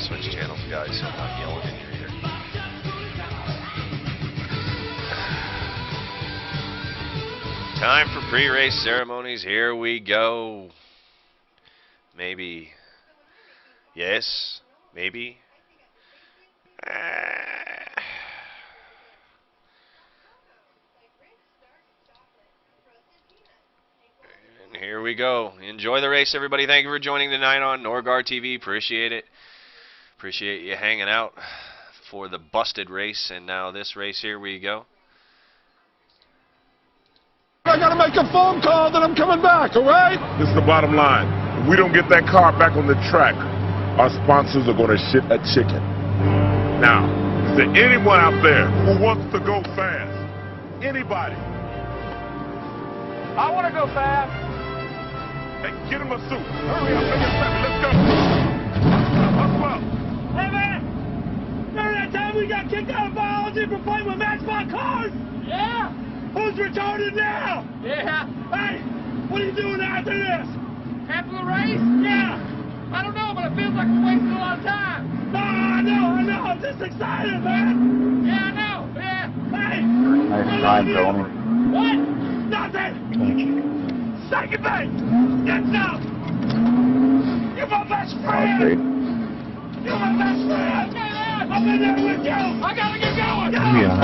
switch channels, guys, so I'm not yelling in your ear. Time for pre-race ceremonies. Here we go. Maybe. Yes. Maybe. And here we go. Enjoy the race, everybody. Thank you for joining tonight on Norgard TV. Appreciate it. Appreciate you hanging out for the busted race. And now this race, here we go. I gotta make a phone call that I'm coming back, all right? This is the bottom line. If we don't get that car back on the track, our sponsors are gonna shit a chicken. Now, is there anyone out there who wants to go fast? Anybody? I want to go fast. Hey, get him a suit. Hurry up, make it happen. Let's go. Hustle up. Hey, man. Remember that time we got kicked out of biology for playing with Matchbox cars? Yeah. Who's retarded now? Yeah. Hey, what are you doing after this? After the race? Yeah. I don't know, but it feels like we're wasting a lot of time. No, I know. I'm just excited, man. Yeah, I know. Yeah. Hey. Nice time, Tony. What? Nothing. Second base. Get up. You're my best friend. You're my best friend. I'm in there with you. I gotta get going. Yeah.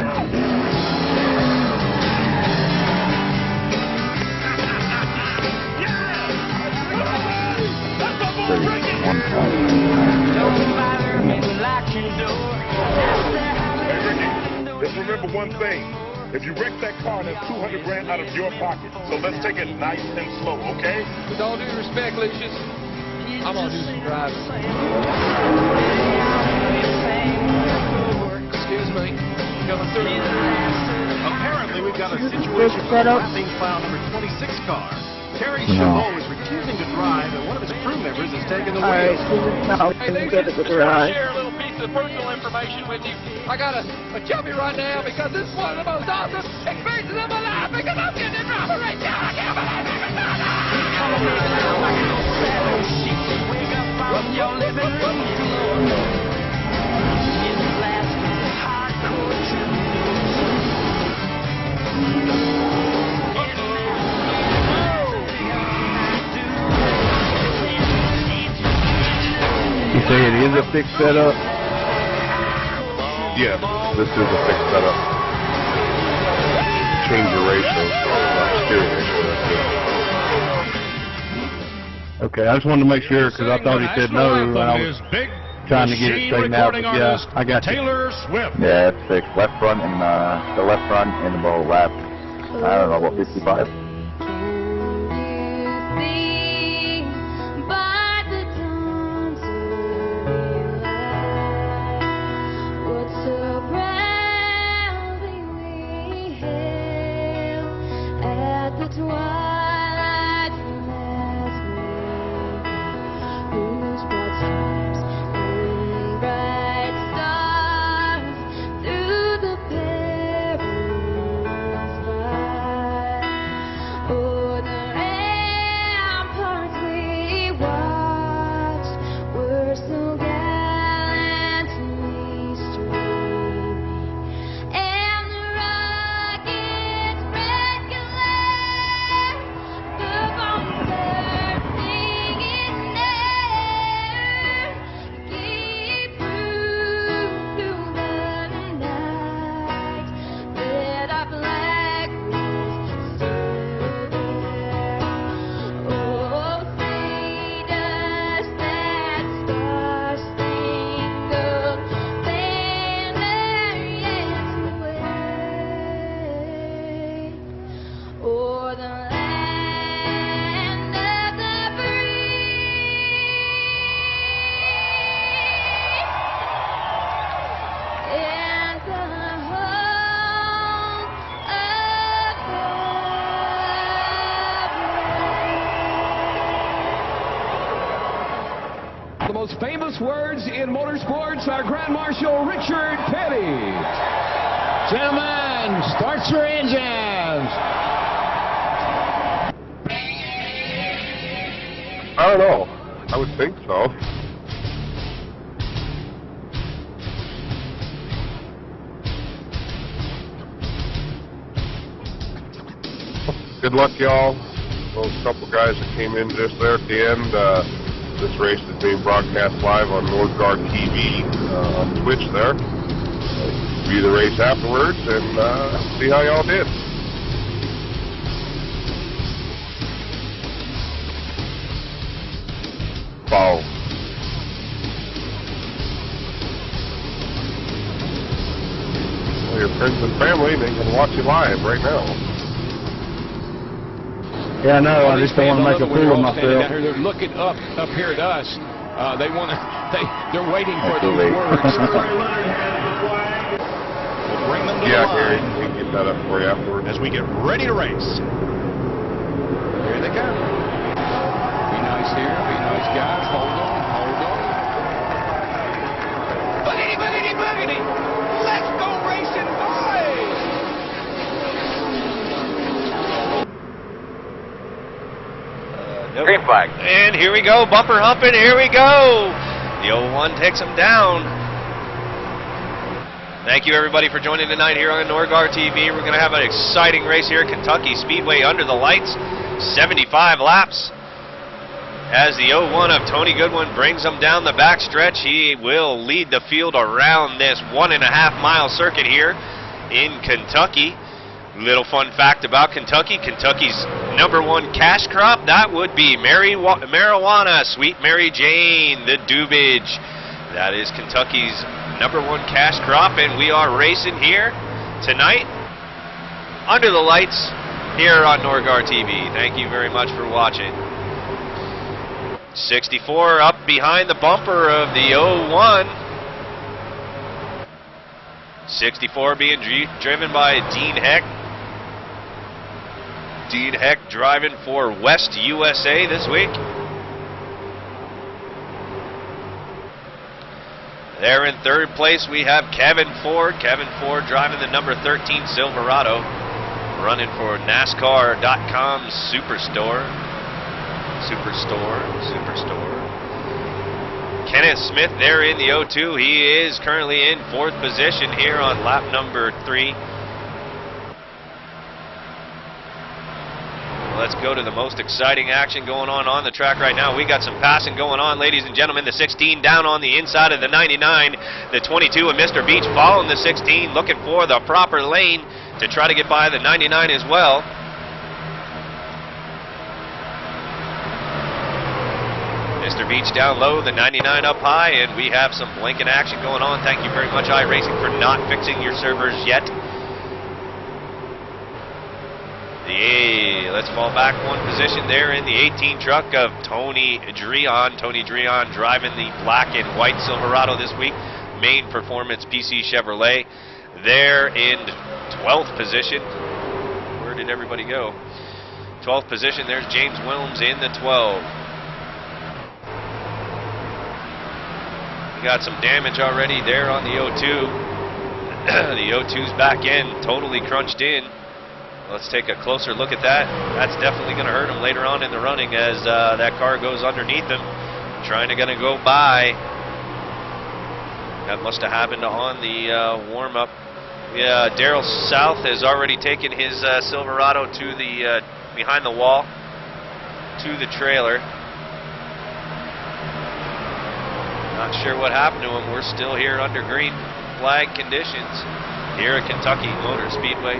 Just remember one thing. If you wreck that car, that's 200 grand out of your pocket. So let's take it nice and slow, okay? With all due respect, Lucius, I'm gonna do some driving. Excuse me. Coming through. Apparently, we've got a situation with racing file number 26 car. Terry Chabot is refusing to drive, and one of his crew members is taking the wheel. Hey, Lucius, just share a little piece of personal information with you. I got a chubby right now because this is one of the most awesome experiences of my life because I'm getting in driver right now. I can't believe it. Wake up from your living room floor. It's blasting hardcore tunes. You say it is a fixed setup? Yes, this is a fixed setup. Change the ratio, steering ratio. Okay, I just wanted to make sure because I thought he said no, and I was trying to get it straightened out. But yeah, I got you. Taylor Swift. Yeah, it's fixed. Left front and the left front and the bowl lap. I don't know, what, 55? The most famous words in motorsports are Grand Marshal Richard Petty. Gentlemen, start your engines. I don't know. I would think so. good luck, y'all. Those couple guys that came in just there at the end. This race is being broadcast live on Northgard TV on Twitch there. View the race afterwards and see how y'all did. Follow. Well, your friends and family, they can watch you live right now. Yeah, I know. I just don't want to make a fool of myself. They're looking up here at us. They want to. They're waiting for those words. We'll bring them to Yeah, the Gary, line we can get that up for you afterwards. as we get ready to race. Here they come. Be nice here. Be nice, guys. Hold on. Hold on. Boogity, boogity, boogity! Let's go racing, boys! Nope. Green flag. And here we go, bumper humping, here we go. The 01 takes him down. Thank you everybody for joining tonight here on Norgar TV. We're going to have an exciting race here at Kentucky Speedway under the lights. 75 laps. As the 01 of Tony Goodwin brings him down the back stretch, he will lead the field around this 1.5-mile circuit here in Kentucky. Little fun fact about Kentucky, Kentucky's #1 cash crop, that would be marijuana, Sweet Mary Jane, the dubage. That is Kentucky's #1 cash crop, and we are racing here tonight under the lights here on Norgar TV. Thank you very much for watching. 64 up behind the bumper of the 01. 64 being driven by Dean Heck. Dean Heck driving for West USA this week. There in third place we have Kevin Ford. Kevin Ford driving the number 13 Silverado, running for NASCAR.com Superstore. Kenneth Smith there in the 02. He is currently in 4th position here on lap number 3. Let's go to the most exciting action going on the track right now. We got some passing going on, ladies and gentlemen. The 16 down on the inside of the 99. The 22 of Mr. Beach following the 16, looking for the proper lane to try to get by the 99 as well. Mr. Beach down low, the 99 up high, and we have some blinking action going on. Thank you very much, iRacing, for not fixing your servers yet. Let's fall back 1 position there in the 18 truck of Tony Dreon. Tony Dreon driving the black and white Silverado this week. Main Performance PC Chevrolet. There in 12th position. Where did everybody go? 12th position, there's James Williams in the 12. We got some damage already there on the 02. The 02's back end totally crunched in. Let's take a closer look at that. That's definitely going to hurt him later on in the running as that car goes underneath him, trying to go by. That must have happened on the warm-up. Yeah, Daryl South has already taken his Silverado to the behind the wall to the trailer. Not sure what happened to him. We're still here under green flag conditions here at Kentucky Motor Speedway.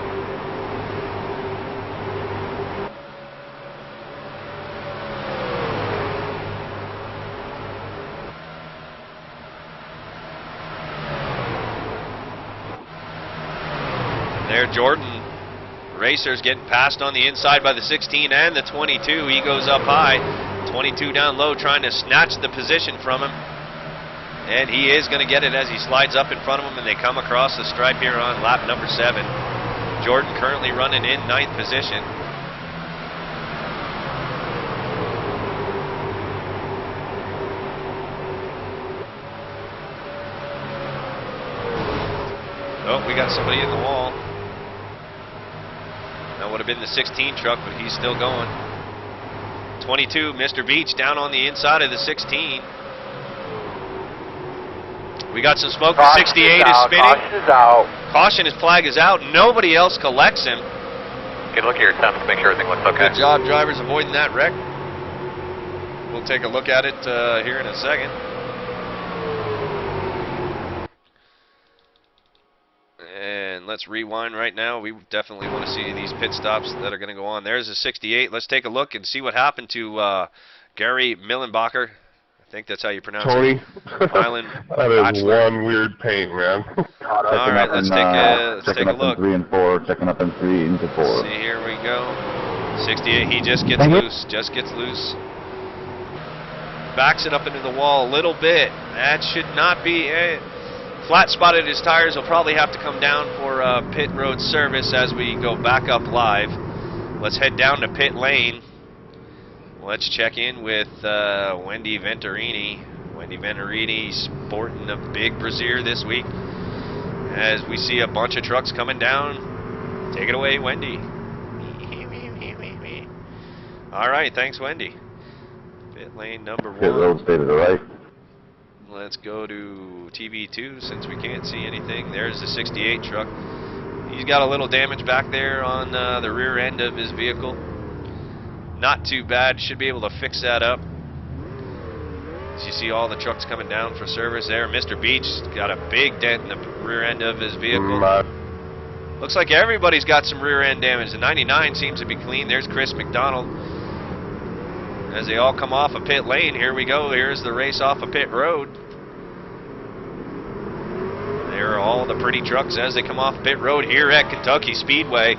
There, Jordan Racers getting passed on the inside by the 16 and the 22. He goes up high. 22 down low, trying to snatch the position from him. And he is going to get it as he slides up in front of him, and they come across the stripe here on lap number 7. Jordan currently running in 9th position. Oh, we got somebody in the wall. That would have been the 16 truck, but he's still going. 22, Mr. Beach down on the inside of the 16. We got some smoke. The 68 is spinning. Caution is out. Caution, his flag is out. Nobody else collects him. Get a look at your temps, make sure everything looks okay. Good job, drivers, avoiding that wreck. We'll take a look at it here in a second. And let's rewind right now. We definitely want to see these pit stops that are going to go on. There's a 68. Let's take a look and see what happened to Gary Millenbacher. I think that's how you pronounce Tony. it. Island That is one weird paint, man. All right, let's take a look. 3 and 4, checking up in 3 into 4. See, here we go. 68, he just gets loose, Backs it up into the wall a little bit. That should not be it. Flat spotted his tires. He'll probably have to come down for pit road service as we go back up live. Let's head down to pit lane. Let's check in with Wendy Venturini. Wendy Venturini sporting a big brassiere this week as we see a bunch of trucks coming down. Take it away, Wendy. All right, thanks, Wendy. Pit lane number 1. Pit road, stay to the right. Let's go to TV2 since we can't see anything. There's the 68 truck. He's got a little damage back there on the rear end of his vehicle. Not too bad. Should be able to fix that up. As you see all the trucks coming down for service there. Mr. Beach got a big dent in the rear end of his vehicle. Looks like everybody's got some rear end damage. The 99 seems to be clean. There's Chris McDonald. As they all come off a pit lane, here we go. Here's the race off of pit road. There are all the pretty trucks as they come off pit road here at Kentucky Speedway.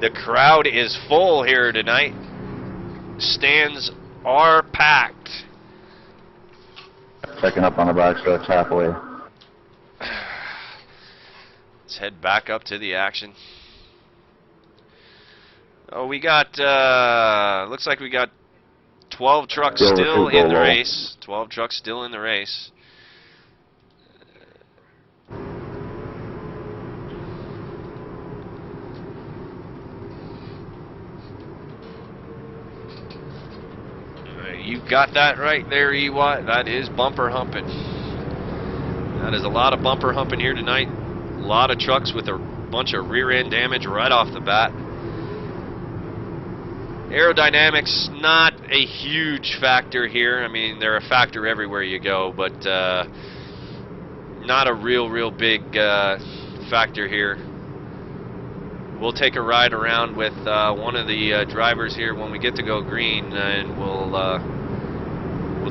The crowd is full here tonight. Stands are packed. Checking up on the backstretch halfway. Let's head back up to the action. Oh, we got, looks like we got 12 trucks still in the race. 12 trucks still in the race. You got that right there, Ewat. That is bumper humping. That is a lot of bumper humping here tonight. A lot of trucks with a bunch of rear end damage right off the bat. Aerodynamics, not a huge factor here. I mean, they're a factor everywhere you go, but not a real big factor here. We'll take a ride around with one of the drivers here when we get to go green, and we'll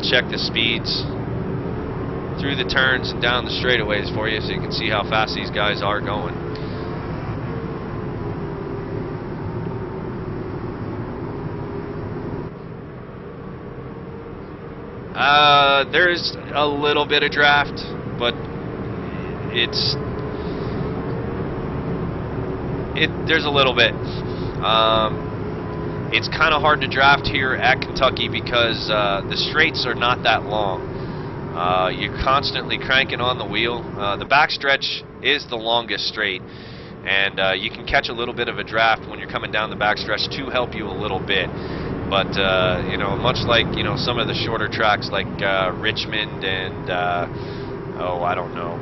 check the speeds through the turns and down the straightaways for you so you can see how fast these guys are going. There's a little bit of draft, but there's a little bit. It's kind of hard to draft here at Kentucky because the straights are not that long. You're constantly cranking on the wheel. The backstretch is the longest straight, and you can catch a little bit of a draft when you're coming down the backstretch to help you a little bit. But you know, much like some of the shorter tracks like Richmond and oh, I don't know,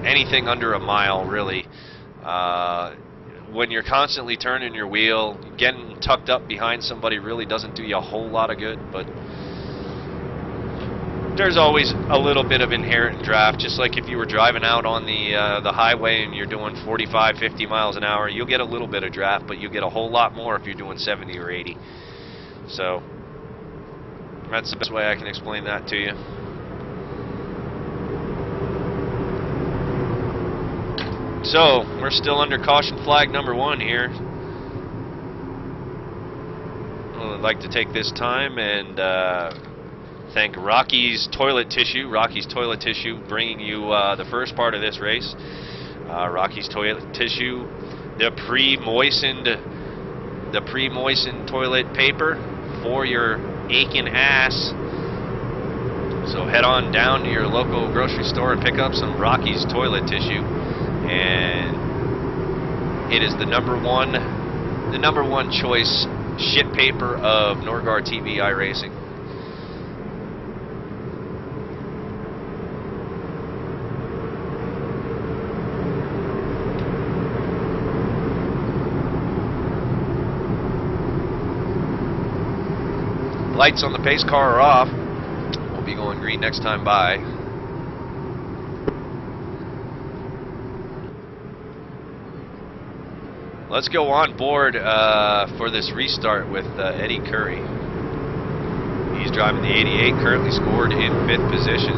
anything under a mile really. When you're constantly turning your wheel, getting tucked up behind somebody really doesn't do you a whole lot of good. But there's always a little bit of inherent draft, just like if you were driving out on the highway and you're doing 45, 50 miles an hour, you'll get a little bit of draft, but you'll get a whole lot more if you're doing 70 or 80. So that's the best way I can explain that to you. So we're still under caution flag number 1 here. I'd like to take this time and thank Rocky's Toilet Tissue. Rocky's Toilet Tissue bringing you the first part of this race. Rocky's Toilet Tissue, the pre-moistened toilet paper for your aching ass. So head on down to your local grocery store and pick up some Rocky's Toilet Tissue, and it is the number one choice shit paper of Norgard TV iRacing. Lights on the pace car are off. We'll be going green next time by. Let's go on board for this restart with Eddie Curry. He's driving the 88, currently scored in 5th position.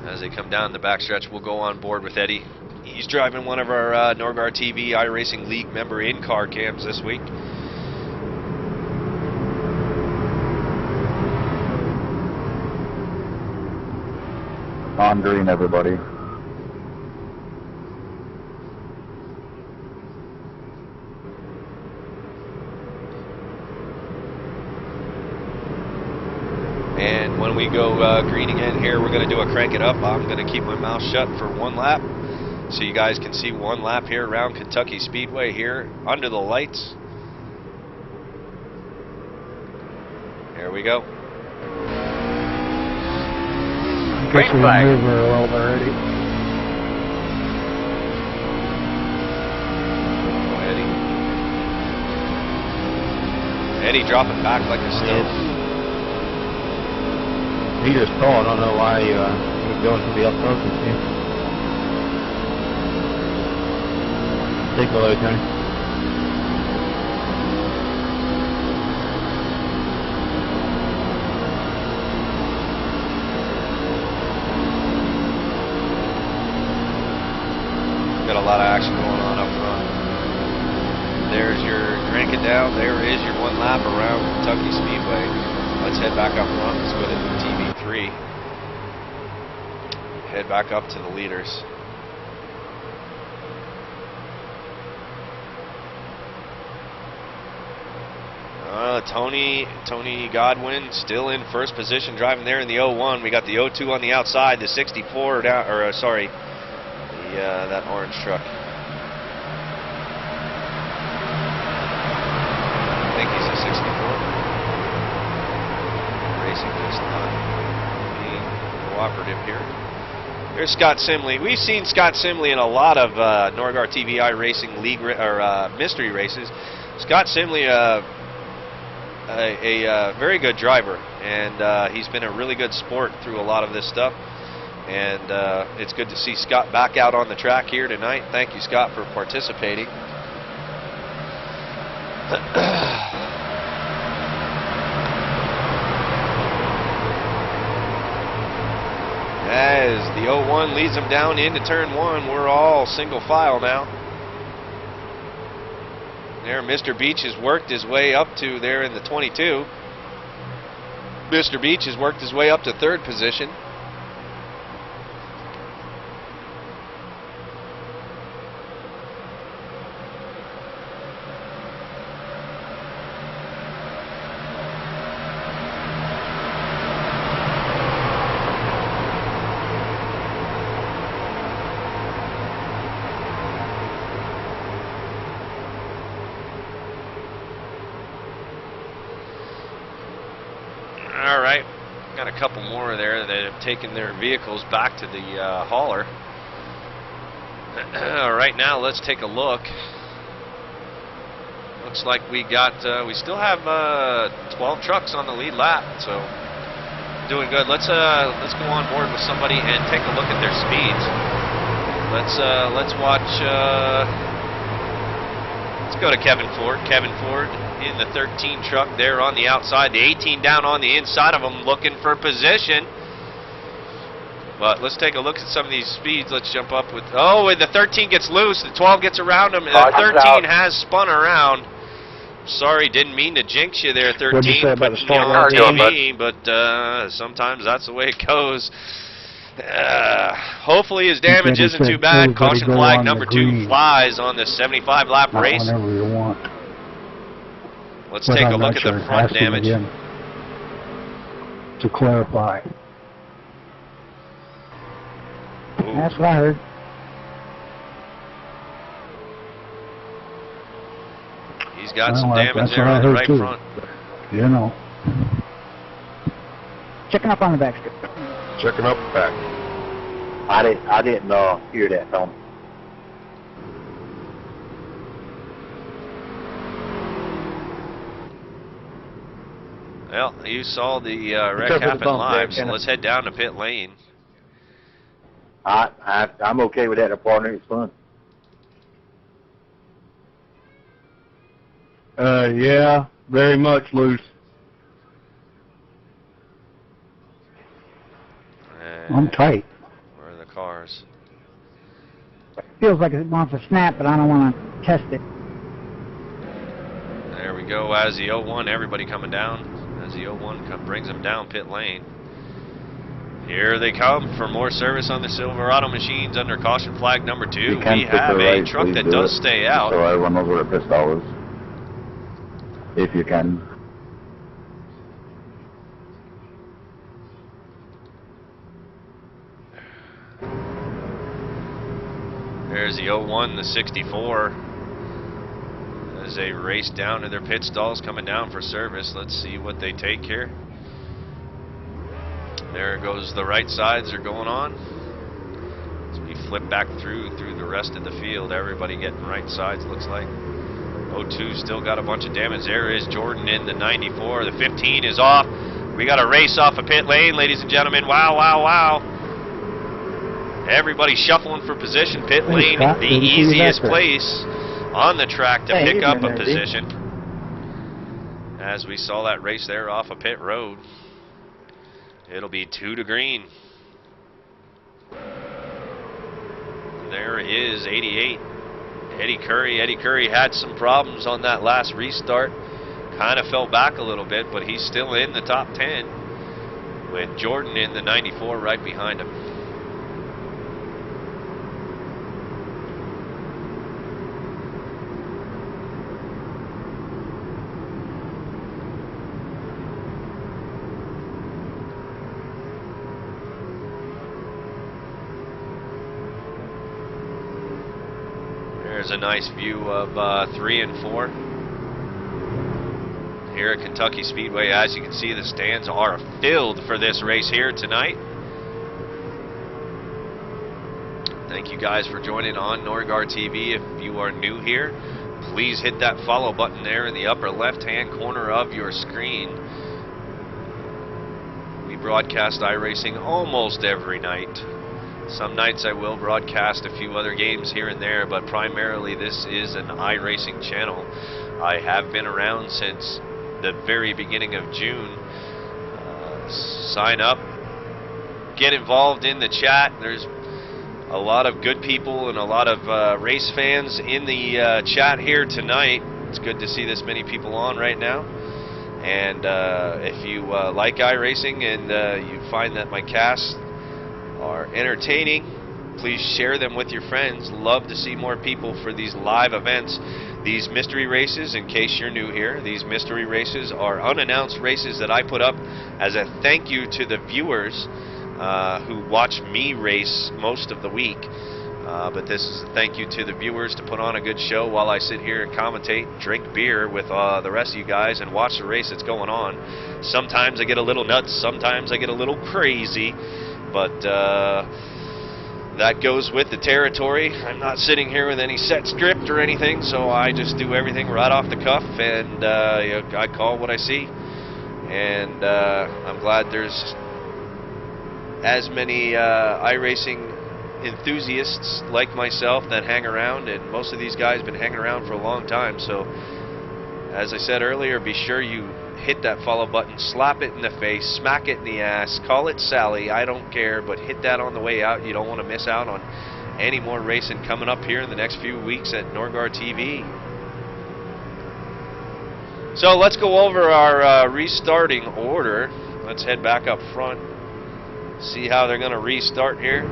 As they come down the backstretch, we'll go on board with Eddie. He's driving one of our Norgar TV iRacing League member in-car cams this week. On green, everybody. And when we go green again here, we're going to do a crank it up. I'm going to keep my mouth shut for 1 lap, so you guys can see 1 lap here around Kentucky Speedway here under the lights. Here we go. Green flag. Move her a little already. Eddie dropping back like a stone. He just saw it. I don't know why he was going to the up close with you. Take a look, Tony. Got a lot of action going on up front. There's your crank it down. There is your 1 lap around Kentucky Speedway. Let's head back up front. Let's go to TV3. Head back up to the leaders. Tony Godwin still in 1st position, driving there in the 01. We got the 02 on the outside, the 64 down, or sorry, that orange truck. I think he's a 64. Racing just not being cooperative here. There's Scott Simley. We've seen Scott Simley in a lot of Norgar TV iRacing League mystery races. Scott Simley, a very good driver, and he's been a really good sport through a lot of this stuff. And it's good to see Scott back out on the track here tonight. Thank you, Scott, for participating. As the 01 leads them down into turn 1, we're all single file now. There, Mr. Beach has worked his way up to there in the 22. Mr. Beach has worked his way up to 3rd position. All right, got a couple more there that have taken their vehicles back to the hauler. Right now, let's take a look. Looks like we still have 12 trucks on the lead lap, so doing good. Let's go on board with somebody and take a look at their speeds. Let's watch. Let's go to Kevin Ford. Kevin Ford in the 13 truck there on the outside, the 18 down on the inside of them, looking for position. But let's take a look at some of these speeds. Let's jump up with, the 13 gets loose, the 12 gets around him, and the 13 has spun around. Sorry, didn't mean to jinx you there, 13, putting you on TV, but sometimes that's the way it goes. Hopefully his damage isn't too bad. Caution flag number 2 flies on this 75-lap race. Whenever you want. Let's take a look at the front damage. To clarify. Ooh. That's what I heard. He's got some damage there on the right front. You know. Checking up on the back strip. Checking up back. I didn't hear that, Tom. Well, you saw the wreck happen live, so let's head down to pit lane. I'm okay with that, partner. It's fun. Yeah, very much loose. I'm tight. Where are the cars? Feels like it wants to snap, but I don't want to test it. There we go. As the 01, everybody coming down. As the 01 brings them down pit lane. Here they come for more service on the Silverado machines under caution flag number 2. We have a truck that does stay out. So everyone knows where the pistol is. If you can. There's the 01, the 64. As they race down to their pit stalls, coming down for service. Let's see what they take here. There goes the right sides are going on. As we flip back through the rest of the field, everybody getting right sides, looks like. 02 still got a bunch of damage. There is Jordan in the 94. The 15 is off. We got a race off of pit lane, ladies and gentlemen. Wow, wow, wow. Everybody shuffling for position. Pit lane, the easiest place on the track to pick up a position. As we saw that race there off of pit road. It'll be 2 to green. There is 88. Eddie Curry. Eddie Curry had some problems on that last restart. Kind of fell back a little bit, but he's still in the top 10 with Jordan in the 94 right behind him. There's a nice view of 3 and 4 here at Kentucky Speedway. As you can see, the stands are filled for this race here tonight. Thank you guys for joining on Norgard TV. If you are new here, please hit that follow button there in the upper left-hand corner of your screen. We broadcast iRacing almost every night. Some nights I will broadcast a few other games here and there, but primarily this is an iRacing channel. I have been around since the very beginning of June. Sign up, get involved in the chat. There's a lot of good people and a lot of race fans in the chat here tonight. It's good to see this many people on right now. And if you like iRacing and you find that my casts are entertaining, please share them with your friends. Love to see more people for these live events. These mystery races, in case you're new here, these mystery races are unannounced races that I put up as a thank you to the viewers who watch me race most of the week. But this is a thank you to the viewers to put on a good show while I sit here and commentate, drink beer with the rest of you guys and watch the race that's going on. Sometimes I get a little nuts, sometimes I get a little crazy. But that goes with the territory. I'm not sitting here with any set script or anything, so I just do everything right off the cuff, and I call what I see. And I'm glad there's as many iRacing enthusiasts like myself that hang around, and most of these guys have been hanging around for a long time. So, as I said earlier, be sure you hit that follow button, slap it in the face, smack it in the ass, call it Sally, I don't care, but hit that on the way out. You don't want to miss out on any more racing coming up here in the next few weeks at Norgard TV. So let's go over our restarting order. Let's head back up front, see how they're going to restart here.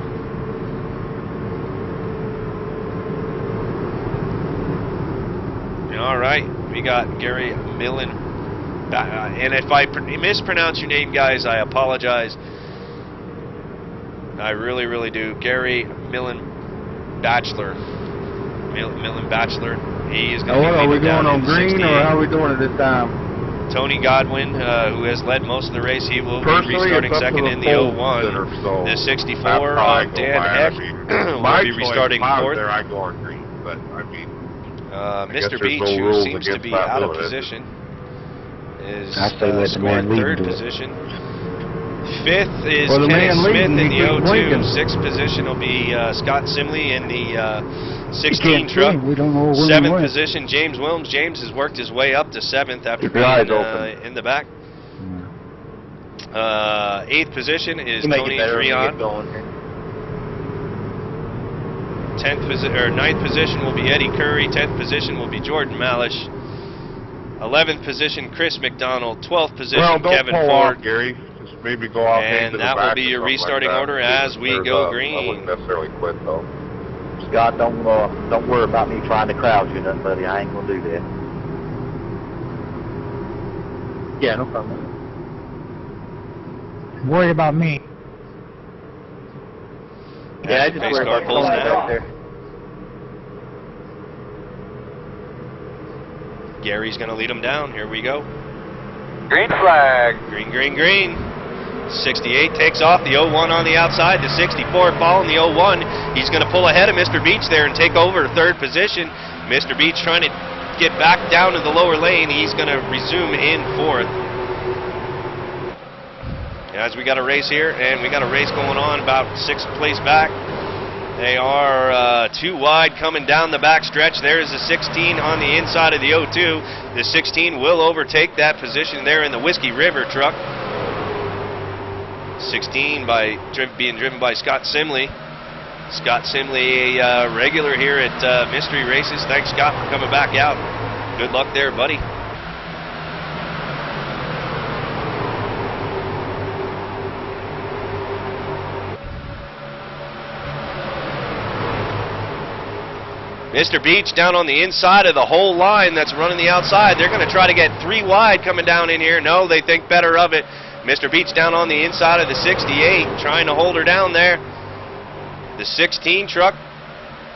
All right, we got Gary Millen. And if I mispronounce your name, guys, I apologize. I really, really do. Gary Millen Bachelor. Millen Bachelor. He is going to be are we going on green, or how are we doing it this time? Tony Godwin, who has led most of the race, he will be restarting second in the 01. The 64 of Dan Heck will be restarting fourth. There I go on green, but I mean, Mr. Beach, who seems to be out of position, is scored third position. Fifth is Kenneth Smith in the 02. Sixth position will be Scott Simley in the 16 truck. Seventh position, James Williams. James has worked his way up to 7th after being in the back. Eighth position is Tony Drion. Ninth position will be Eddie Curry. 10th position will be Jordan Malish. 11th position, Chris McDonald. 12th position, Kevin Ford. Gary. Just maybe go off and that will be your restarting order as we go green. I wouldn't necessarily quit though. Scott, don't worry about me trying to crowd you, nothing, buddy. I ain't gonna do that. Yeah, no problem. Worry about me. Yeah, I just worry about pulling back there. Gary's going to lead him down. Here we go. Green flag. Green, green, green. 68 takes off. The 01 on the outside. The 64 following the 01. He's going to pull ahead of Mr. Beach there and take over third position. Mr. Beach trying to get back down to the lower lane. He's going to resume in fourth. As we got a race here, and we got a race going on about 6th place back. They are 2 wide coming down the back stretch. There's the 16 on the inside of the 02. The 16 will overtake that position there in the Whiskey River truck. 16 being driven by Scott Simley. Scott Simley, a regular here at Mystery Races. Thanks, Scott, for coming back out. Good luck there, buddy. Mr. Beach down on the inside of the whole line that's running the outside. They're going to try to get 3 wide coming down in here. No, they think better of it. Mr. Beach down on the inside of the 68, trying to hold her down there. The 16 truck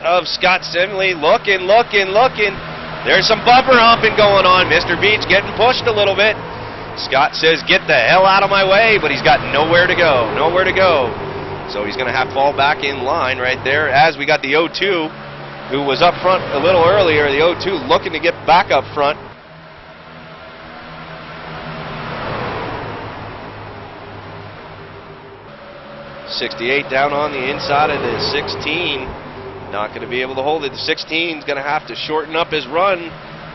of Scott Simley looking. There's some bumper humping going on. Mr. Beach getting pushed a little bit. Scott says, get the hell out of my way, but he's got nowhere to go. So he's going to have to fall back in line right there as we got the 02. Who was up front a little earlier, the 02 looking to get back up front. '68 down on the inside of the 16. Not going to be able to hold it. The 16 is going to have to shorten up his run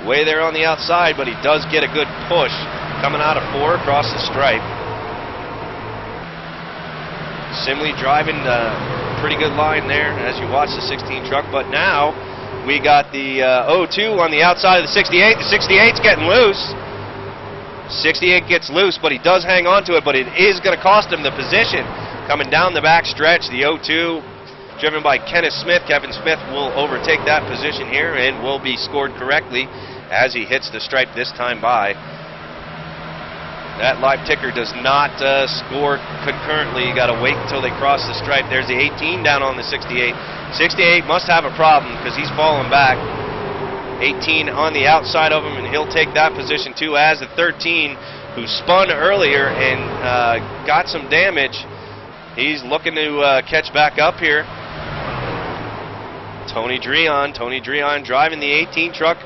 way there on the outside, but he does get a good push coming out of 4 across the stripe. Simley driving pretty good line there as you watch the 16 truck, but now we got the 02 on the outside of the 68. The 68's getting loose. 68 gets loose, but he does hang on to it, but it is going to cost him the position. Coming down the back stretch, the 02 driven by Kenneth Smith. Kevin Smith will overtake that position here and will be scored correctly as he hits the stripe this time by. That live ticker does not score concurrently. You got to wait until they cross the stripe. There's the 18 down on the 68. 68 must have a problem because he's falling back. 18 on the outside of him, and he'll take that position too as the 13, who spun earlier and got some damage. He's looking to catch back up here. Tony Drion driving the 18 truck,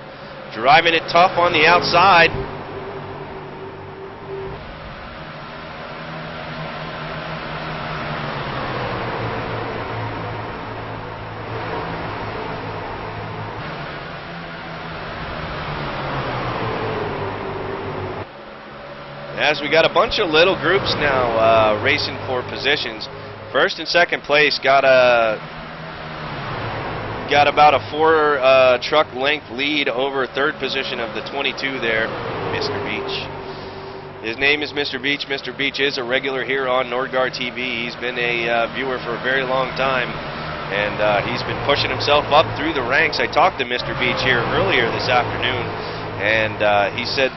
driving it tough on the outside. As we got a bunch of little groups now racing for positions. First and second place got about a 4 truck length lead over third position of the 22 there, Mr. Beach. His name is Mr. Beach. Mr. Beach is a regular here on Nordgar TV. He's been a viewer for a very long time, and he's been pushing himself up through the ranks. I talked to Mr. Beach here earlier this afternoon, and he said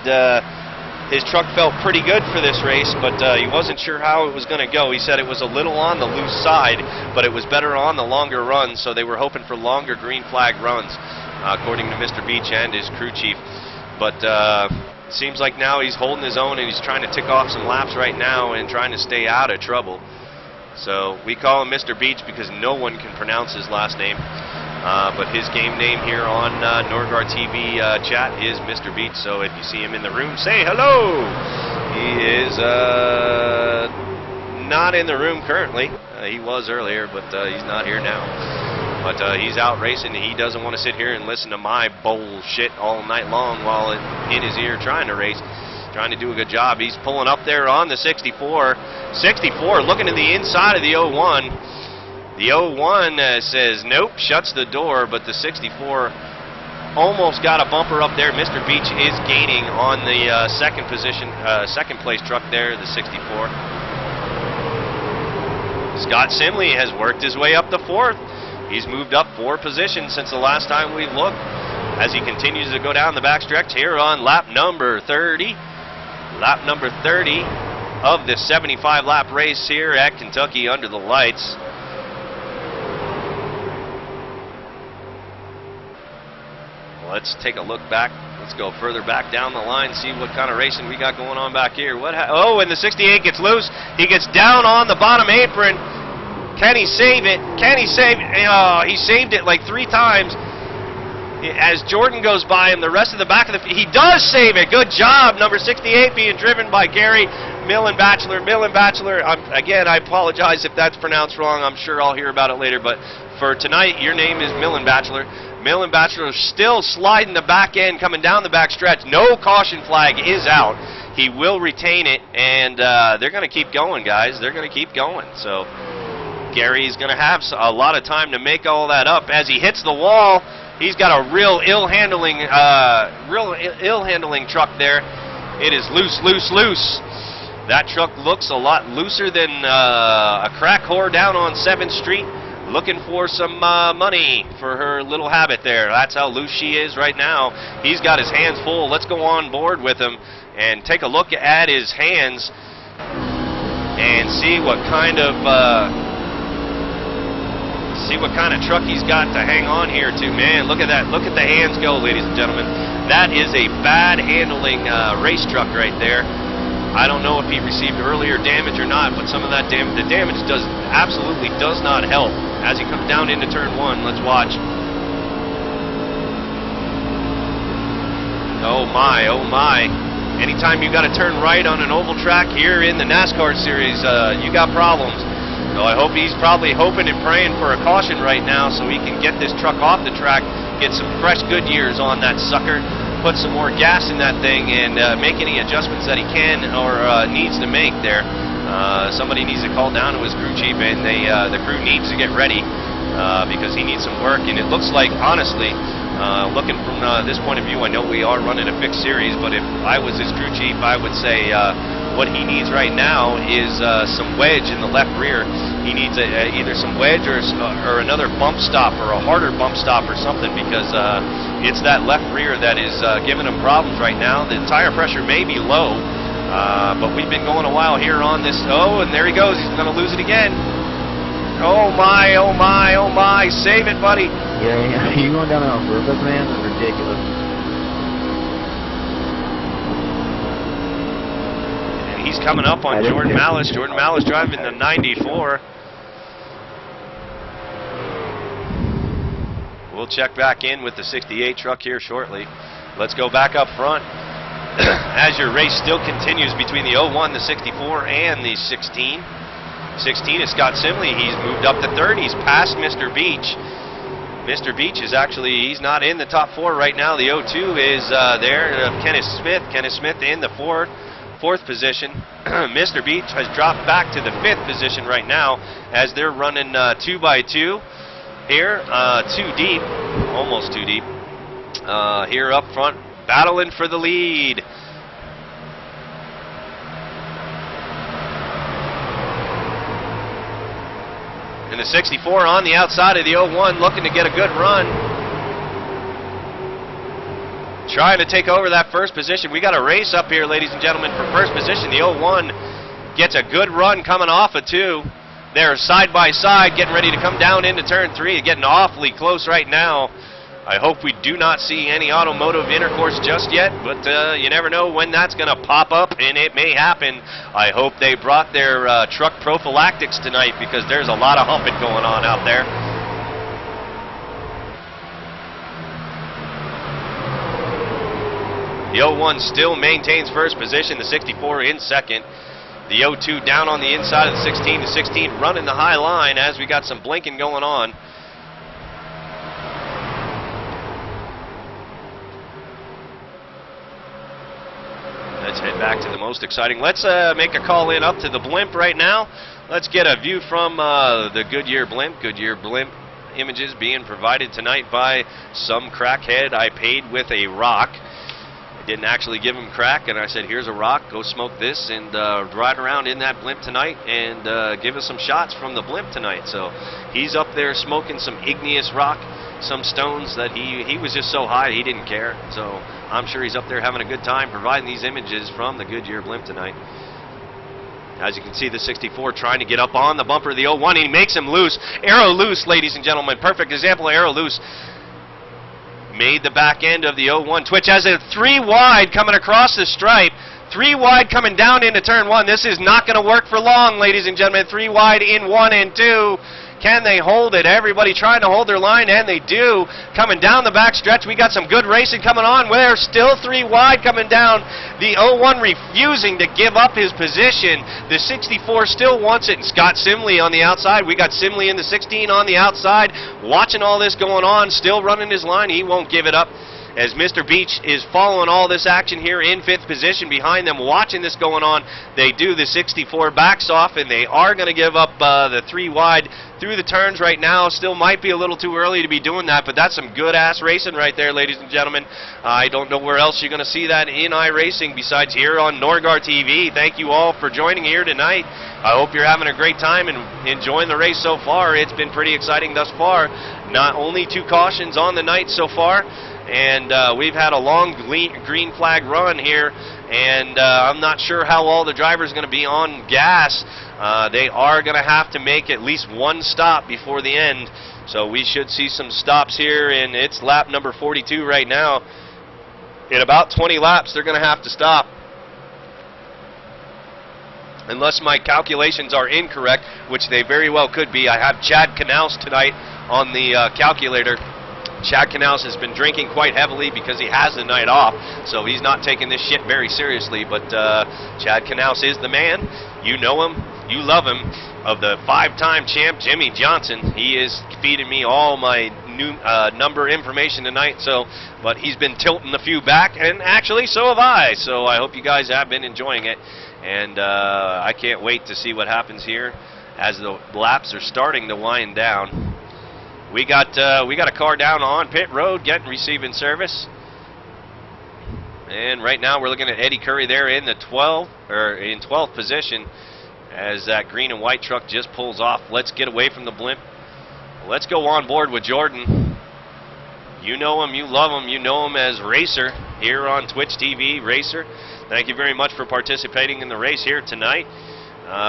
his truck felt pretty good for this race, but he wasn't sure how it was going to go. He said it was a little on the loose side, but it was better on the longer runs, so they were hoping for longer green flag runs, according to Mr. Beach and his crew chief. But seems like now he's holding his own, and he's trying to tick off some laps right now and trying to stay out of trouble. So we call him Mr. Beach because no one can pronounce his last name. But his game name here on Norgard TV chat is Mr. Beach, so if you see him in the room, say hello! He is not in the room currently. He was earlier, but he's not here now. But he's out racing. He doesn't want to sit here and listen to my bullshit all night long while in his ear trying to race, trying to do a good job. He's pulling up there on the 64. 64 looking to the inside of the 01. The 01 says nope, shuts the door, but the 64 almost got a bumper up there. Mr. Beach is gaining on the second place truck there, the 64. Scott Simley has worked his way up to 4th. He's moved up 4 positions since the last time we looked as he continues to go down the backstretch here on lap number 30. Lap number 30 of the 75-lap race here at Kentucky under the lights. Let's take a look back. Let's go further back down the line, see what kind of racing we got going on back here. Oh, and the 68 gets loose. He gets down on the bottom apron. Can he save it? Can he save it? Oh, he saved it like 3 times. As Jordan goes by him, the rest of the back of the... He does save it. Good job. Number 68 being driven by Gary Millen-Batchelor. Millen-Batchelor, again, I apologize if that's pronounced wrong. I'm sure I'll hear about it later. But for tonight, your name is Millen-Batchelor. Millen-Batchelor still sliding the back end, coming down the back stretch. No caution flag is out. He will retain it, and they're going to keep going, guys. They're going to keep going. So Gary's going to have a lot of time to make all that up. As he hits the wall, he's got a real ill-handling truck there. It is loose, loose, loose. That truck looks a lot looser than a crack whore down on 7th Street. Looking for some money for her little habit there. That's how loose she is right now. He's got his hands full. Let's go on board with him and take a look at his hands and see what kind of truck he's got to hang on here to. Man, look at that. Look at the hands go, ladies and gentlemen. That is a bad handling race truck right there. I don't know if he received earlier damage or not, but some of that damage, the damage absolutely does not help. As he comes down into turn 1, let's watch. Oh my, oh my. Anytime you got to turn right on an oval track here in the NASCAR series, you got problems. So I hope he's probably hoping and praying for a caution right now so he can get this truck off the track, get some fresh Goodyears on that sucker, put some more gas in that thing, and make any adjustments that he can or needs to make there. Somebody needs to call down to his crew chief, and the crew needs to get ready because he needs some work. And it looks like, honestly, looking from this point of view, I know we are running a fixed series, but if I was his crew chief, I would say what he needs right now is some wedge in the left rear. He needs either some wedge or another bump stop or a harder bump stop or something, because it's that left rear that is giving him problems right now. The tire pressure may be low, but we've been going a while here on this. Oh, and there he goes. He's going to lose it again. Oh, my, oh, my, oh, my. Save it, buddy. Yeah, you going down on purpose, man? That's ridiculous. And he's coming up on Jordan Malice. Jordan Malice driving the 94. We'll check back in with the 68 truck here shortly. Let's go back up front as your race still continues between the 01, the 64, and the 16. 16 is Scott Simley. He's moved up to 3rd. He's passed Mr. Beach. Mr. Beach is actually, he's not in the top 4 right now. The 02 is there. Kenneth Smith. Kenneth Smith in the fourth position. Mr. Beach has dropped back to the 5th position right now as they're running 2x2 here. 2 deep, almost 2 deep. Here up front, battling for the lead. And the 64 on the outside of the 01 looking to get a good run. Trying to take over that first position. We got a race up here, ladies and gentlemen, for first position. The 01 gets a good run coming off of 2. They're side by side, getting ready to come down into turn 3. Getting awfully close right now. I hope we do not see any automotive intercourse just yet, but you never know when that's going to pop up, and it may happen. I hope they brought their truck prophylactics tonight, because there's a lot of humping going on out there. The 01 still maintains first position, the 64 in second. The 02 down on the inside of the 16. The 16 running the high line as we got some blinking going on. Let's head back to the most exciting. Let's make a call in up to the blimp right now. Let's get a view from the Goodyear blimp. Goodyear blimp images being provided tonight by some crackhead I paid with a rock. I didn't actually give him crack, and I said, here's a rock, go smoke this and ride around in that blimp tonight and give us some shots from the blimp tonight. So he's up there smoking some igneous rock, some stones that he was just so high he didn't care. So I'm sure he's up there having a good time providing these images from the Goodyear blimp tonight. As you can see, the 64 trying to get up on the bumper of the 01. He makes him loose. Arrow loose, ladies and gentlemen. Perfect example of arrow loose. Made the back end of the 01. Twitch has a 3 wide coming across the stripe. 3 wide coming down into turn 1. This is not going to work for long, ladies and gentlemen. 3 wide in 1 and 2. Can they hold it? Everybody trying to hold their line, and they do. Coming down the back stretch, we got some good racing coming on. We're still 3 wide coming down. The 01 refusing to give up his position. The 64 still wants it, and Scott Simley on the outside. We got Simley in the 16 on the outside, watching all this going on, still running his line. He won't give it up. As Mr. Beach is following all this action here in 5th position behind them, watching this going on. They do. The 64 backs off, and they are going to give up the 3 wide through the turns right now. Still might be a little too early to be doing that, but that's some good-ass racing right there, ladies and gentlemen. I don't know where else you're going to see that in iRacing besides here on Norgar TV. Thank you all for joining here tonight. I hope you're having a great time and enjoying the race so far. It's been pretty exciting thus far. Not only 2 cautions on the night so far, and we've had a long green flag run here, and I'm not sure how all the drivers are going to be on gas. They are going to have to make at least 1 stop before the end, so we should see some stops here, and it's lap number 42 right now. In about 20 laps, they're going to have to stop. Unless my calculations are incorrect, which they very well could be. I have Chad Knaus tonight on the calculator. Chad Knaus has been drinking quite heavily because he has the night off, so he's not taking this shit very seriously, but Chad Knaus is the man. You know him, you love him. Of the 5-time champ, Jimmy Johnson, he is feeding me all my new number information tonight, but he's been tilting a few back, and actually so have I, so I hope you guys have been enjoying it, and I can't wait to see what happens here as the laps are starting to wind down. We got a car down on pit road receiving service, and right now we're looking at Eddie Curry there in the 12th position as that green and white truck just pulls off. Let's get away from the blimp. Let's go on board with Jordan. You know him, you love him, you know him as Racer here on Twitch TV. Racer, thank you very much for participating in the race here tonight.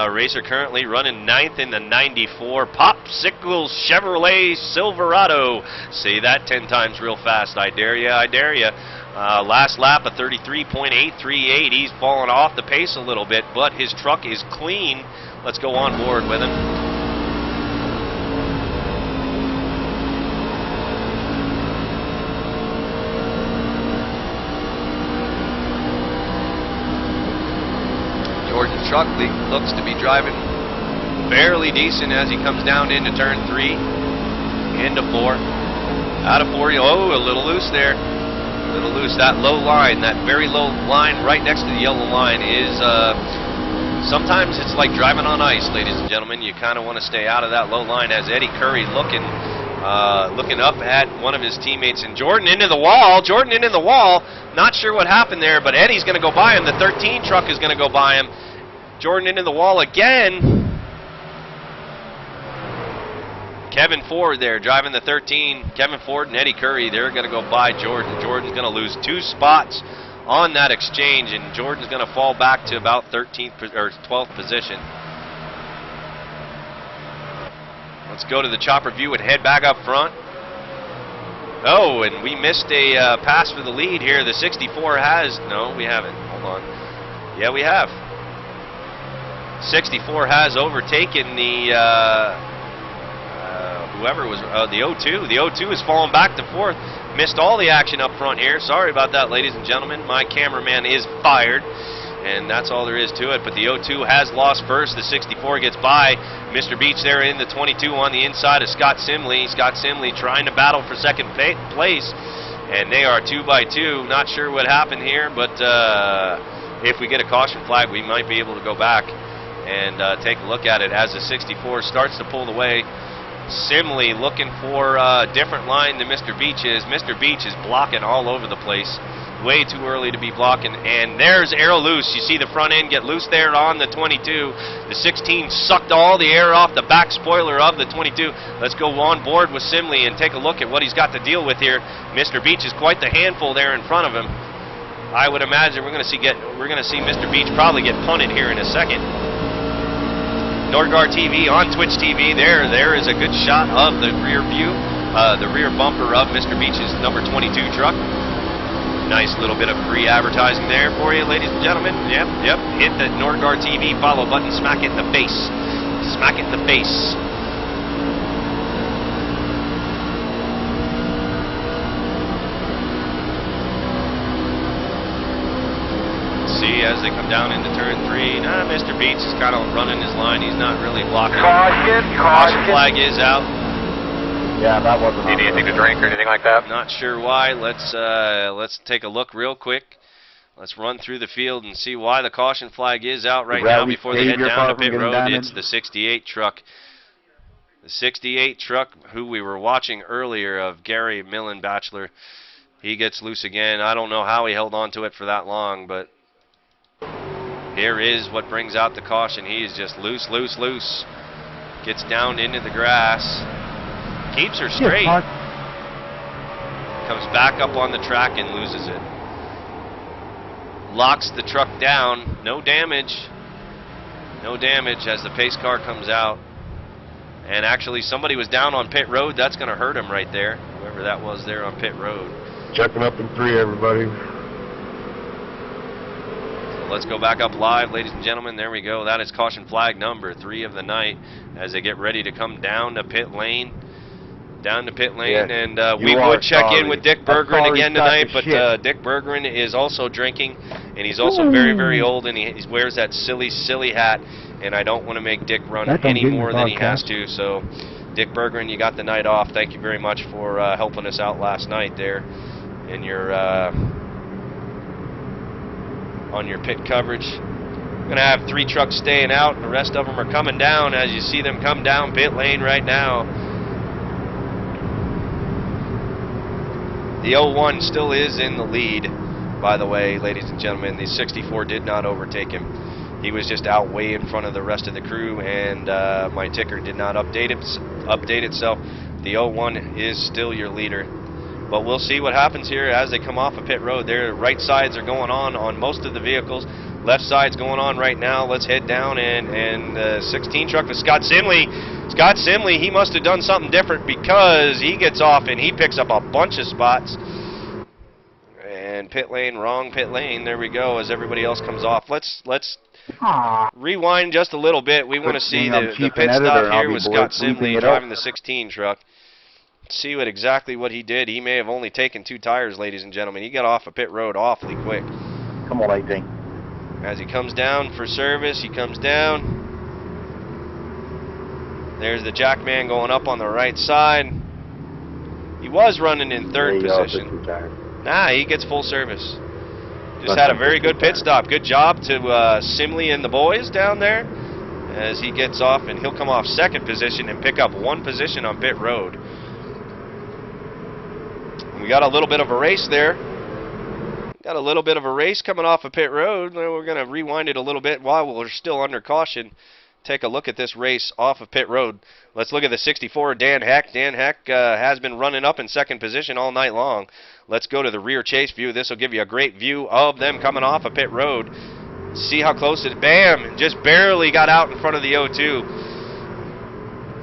Racer currently running 9th in the 94 Popsicle Chevrolet Silverado. Say that 10 times real fast. I dare ya, I dare ya. Last lap, a 33.838. He's fallen off the pace a little bit, but his truck is clean. Let's go on board with him. Jordan's truck looks to be driving fairly decent as he comes down into turn 3, into 4, out of 4. Oh, a little loose there. A little loose. That low line, that very low line right next to the yellow line is, sometimes it's like driving on ice, ladies and gentlemen. You kind of want to stay out of that low line. As Eddie Curry looking up at one of his teammates, and Jordan into the wall. Jordan into the wall. Not sure what happened there, but Eddie's going to go by him. The 13 truck is going to go by him. Jordan into the wall again. Kevin Ford there driving the 13. Kevin Ford and Eddie Curry, they're going to go by Jordan. Jordan's going to lose 2 spots on that exchange, and Jordan's going to fall back to about 13th or 12th position. Let's go to the chopper view and head back up front. Oh, and we missed a pass for the lead here. The 64 has... No, we haven't. Hold on. Yeah, we have. 64 has overtaken the... whoever was... the 02. The 02 is falling back to 4th. Missed all the action up front here. Sorry about that, ladies and gentlemen. My cameraman is fired, and that's all there is to it. But the 02 has lost first. The 64 gets by Mr. Beach there in the 22 on the inside of Scott Simley. Scott Simley trying to battle for second place, and they are 2 by 2. Not sure what happened here, but if we get a caution flag, we might be able to go back and take a look at it as the 64 starts to pull away. Simley looking for a different line than Mr. Beach is. Mr. Beach is blocking all over the place. Way too early to be blocking. And there's air loose. You see the front end get loose there on the 22. The 16 sucked all the air off the back spoiler of the 22. Let's go on board with Simley and take a look at what he's got to deal with here. Mr. Beach is quite the handful there in front of him. I would imagine we're going to see Mr. Beach probably get punted here in a second. NordGuard TV on Twitch TV. There is a good shot of the rear view, the rear bumper of Mr. Beach's number 22 truck. Nice little bit of free advertising there for you, ladies and gentlemen. Yep. Hit the NordGuard TV follow button. Smack it in the face. Smack it in the face. See, as they come down into turn 3, Mr. Beach is kind of running his line. He's not really blocking. Caution flag is out. Yeah, that wasn't. Need anything to drink or anything like that? Not sure why. Let's take a look real quick. Let's run through the field and see why the caution flag is out right now before they head down to pit road. It's the 68 truck. The 68 truck, who we were watching earlier, of Gary Millen Bachelor. He gets loose again. I don't know how he held on to it for that long, but here is what brings out the caution. He is just loose. Gets down into the grass. Keeps her straight. Comes back up on the track and loses it. Locks the truck down. No damage. No damage as the pace car comes out. And actually somebody was down on pit road. That's going to hurt him right there. Whoever that was there on pit road. Checking up in 3, everybody. Let's go back up live, ladies and gentlemen. There we go. That is caution flag number 3 of the night as they get ready to come down to pit lane. And we would check in with Dick Berggren again tonight, but Dick Berggren is also drinking, and he's also very, very old, and he wears that silly hat, and I don't want to make Dick run any more than he has to. So, Dick Berggren, you got the night off. Thank you very much for helping us out last night there in your on your pit coverage. We're going to have 3 trucks staying out, and the rest of them are coming down as you see them come down pit lane right now. The 01 still is in the lead, by the way, ladies and gentlemen. The 64 did not overtake him. He was just out way in front of the rest of the crew, and my ticker did not update itself. The 01 is still your leader. But we'll see what happens here as they come off of pit road. Their right sides are going on most of the vehicles. Left side's going on right now. Let's head down, and 16 truck with Scott Simley. Scott Simley, he must have done something different because he gets off and he picks up a bunch of spots. And pit lane, wrong pit lane. There we go as everybody else comes off. Let's rewind just a little bit. We want to see the pit stop here with Scott Simley driving the 16 truck. See exactly what he did. He may have only taken 2 tires, ladies and gentlemen. He got off of pit road awfully quick. Come on, 18. As he comes down for service, he comes down. There's the Jackman going up on the right side. He was running in 3rd position. Nah, he gets full service. Just had a very good pit stop. Good job to Simley and the boys down there as he gets off, and he'll come off 2nd position and pick up 1 position on pit road. We got a little bit of a race there. Got a little bit of a race coming off of pit road. We're going to rewind it a little bit while we're still under caution. Take a look at this race off of pit road. Let's look at the 64, Dan Heck. Dan Heck has been running up in 2nd position all night long. Let's go to the rear chase view. This will give you a great view of them coming off of pit road. See how close it is. Bam! Just barely got out in front of the 02.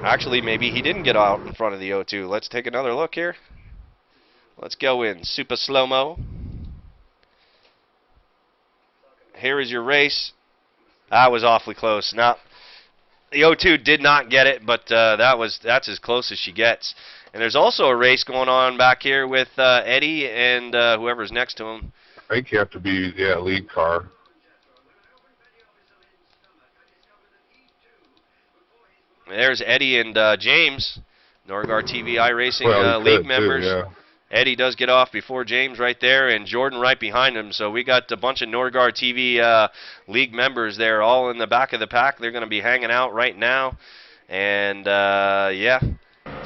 Actually, maybe he didn't get out in front of the 02. Let's take another look here. Let's go in super slow-mo. Here is your race. That was awfully close. Now, The O2 did not get it, but that's as close as she gets. And there's also a race going on back here with Eddie and whoever's next to him. I think you have to be, lead car. There's Eddie and James, Norgard TV iRacing league members. Too, yeah. Eddie does get off before James right there, and Jordan right behind him. So we got a bunch of Norgard TV league members there all in the back of the pack. They're going to be hanging out right now. And, yeah,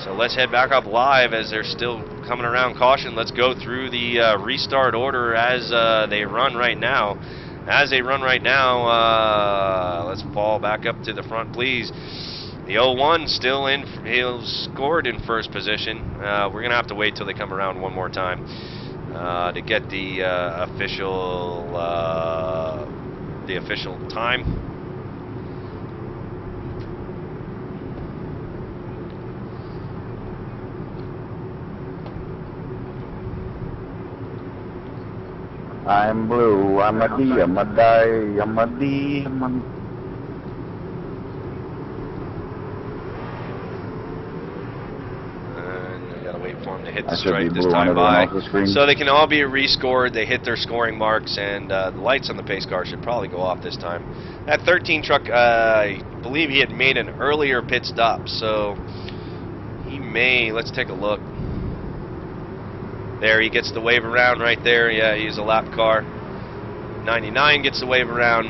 so let's head back up live as they're still coming around caution. Let's go through the restart order as they run right now. As they run right now, let's fall back up to the front, please. The 01 still in, he'll scored in first position. We're going to have to wait till they come around one more time to get the official time. I'm blue, I'm a D, I'm a die, I'm a D, I'm a... For them to hit the stripe this time by, so they can all be rescored. They hit their scoring marks, and the lights on the pace car should probably go off this time. That 13 truck, I believe he had made an earlier pit stop, so he may. Let's take a look. There, he gets the wave around right there. Yeah, he's a lap car. 99 gets the wave around.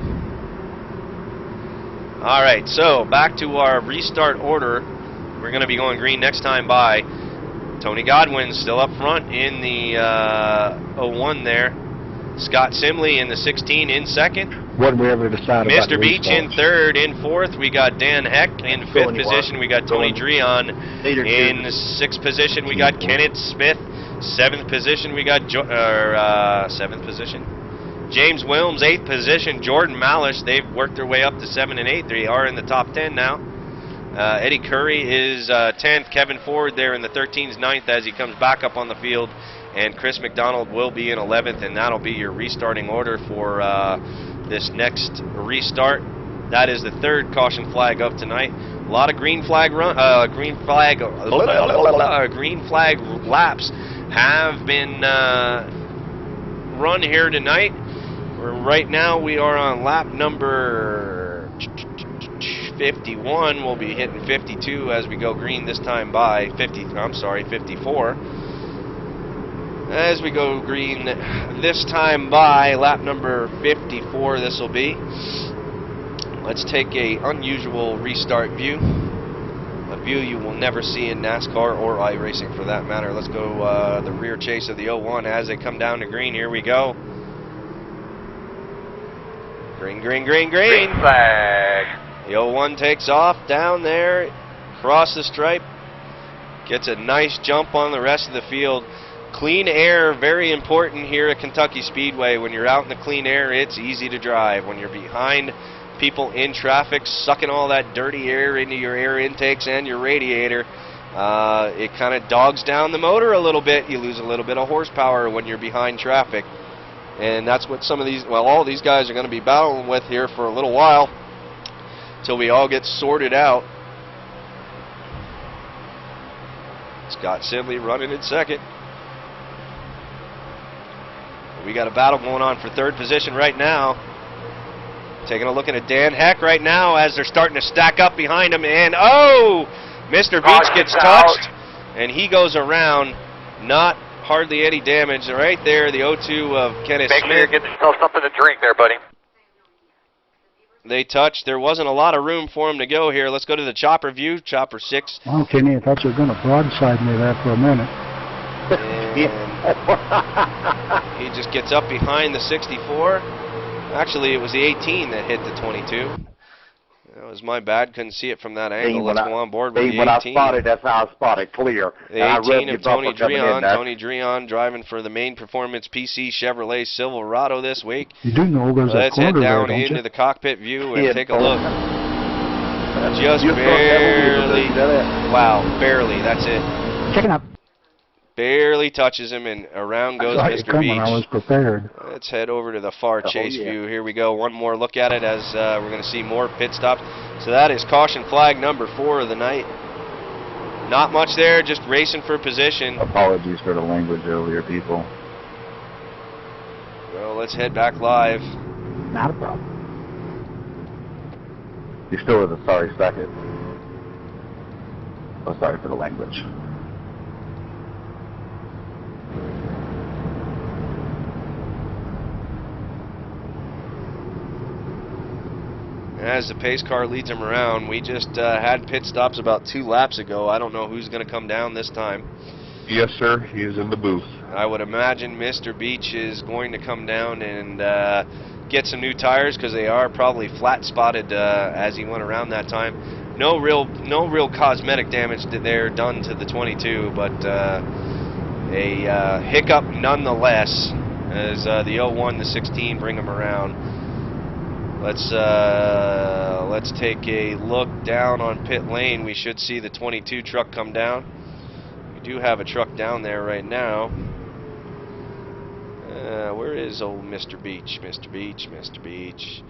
All right, so back to our restart order. We're going to be going green next time by. Tony Godwin still up front in the 01 there. Scott Simley in the 16 in second. What did we ever decide about Mr. Beach in third. In fourth, we got Dan Heck. In fifth position, we got Tony Dreon. In sixth position, we got Kenneth Smith. Seventh position, we got seventh position. James Wilms, eighth position. Jordan Malish, they've worked their way up to 7 and 8. They are in the top 10 now. Eddie Curry is 10th. Kevin Ford there in the 13's 9th as he comes back up on the field. And Chris McDonald will be in 11th, and that'll be your restarting order for this next restart. That is the third caution flag of tonight. A lot of green flag laps have been run here tonight. Right now we are on lap number 51. We'll be hitting 52 as we go green this time by 54. As we go green this time by lap number 54, this will be. Let's take a unusual restart view. A view you will never see in NASCAR or iRacing for that matter. Let's go the rear chase of the 01 as they come down to green. Here we go. Green, green, green, green. Green flag. The 01 takes off down there, across the stripe, gets a nice jump on the rest of the field. Clean air, very important here at Kentucky Speedway. When you're out in the clean air, it's easy to drive. When you're behind people in traffic, sucking all that dirty air into your air intakes and your radiator, it kind of dogs down the motor a little bit. You lose a little bit of horsepower when you're behind traffic. And that's what some of these, well, all these guys are going to be battling with here for a little while until we all get sorted out. Scott Simley running in second. We got a battle going on for third position right now. Taking a look at Dan Heck right now as they're starting to stack up behind him. And, oh, Mr. Beach gets touched. And he goes around, not hardly any damage. Right there, the 0-2 of Kenneth Smith. Make sure you get yourself something to drink there, buddy. They touched. There wasn't a lot of room for him to go here. Let's go to the chopper view. Chopper 6. Well, Kenny, I thought you were going to broadside me there for a minute. He just gets up behind the 64. Actually, it was the 18 that hit the 22. That was my bad. Couldn't see it from that angle. Let's go on board with the 18. When I spotted, that's how I spotted clear. The 18 of Tony Dreon. Tony Dreon driving for the Main Performance PC Chevrolet Silverado this week. You do know there's a Let's head down into the cockpit view and take a look. Just barely. Wow, barely. That's it. Checking up. Barely touches him, and around goes Mr. Beach. I was prepared. Let's head over to the far chase view. Here we go. One more look at it as we're going to see more pit stops. So that is caution flag number 4 of the night. Not much there, just racing for position. Apologies for the language earlier, people. Well, let's head back live. Not a problem. You still with a sorry second. Oh, sorry for the language. As the pace car leads him around, we just had pit stops about 2 laps ago. I don't know who's going to come down this time. Yes, sir. He is in the booth. I would imagine Mr. Beach is going to come down and get some new tires because they are probably flat spotted as he went around that time. No real cosmetic damage there done to the 22, but a hiccup nonetheless as the 01, the 16 bring him around. Let's take a look down on pit lane. We should see the 22 truck come down. We do have a truck down there right now. Where is old Mr. Beach? Mr. Beach, Mr. Beach.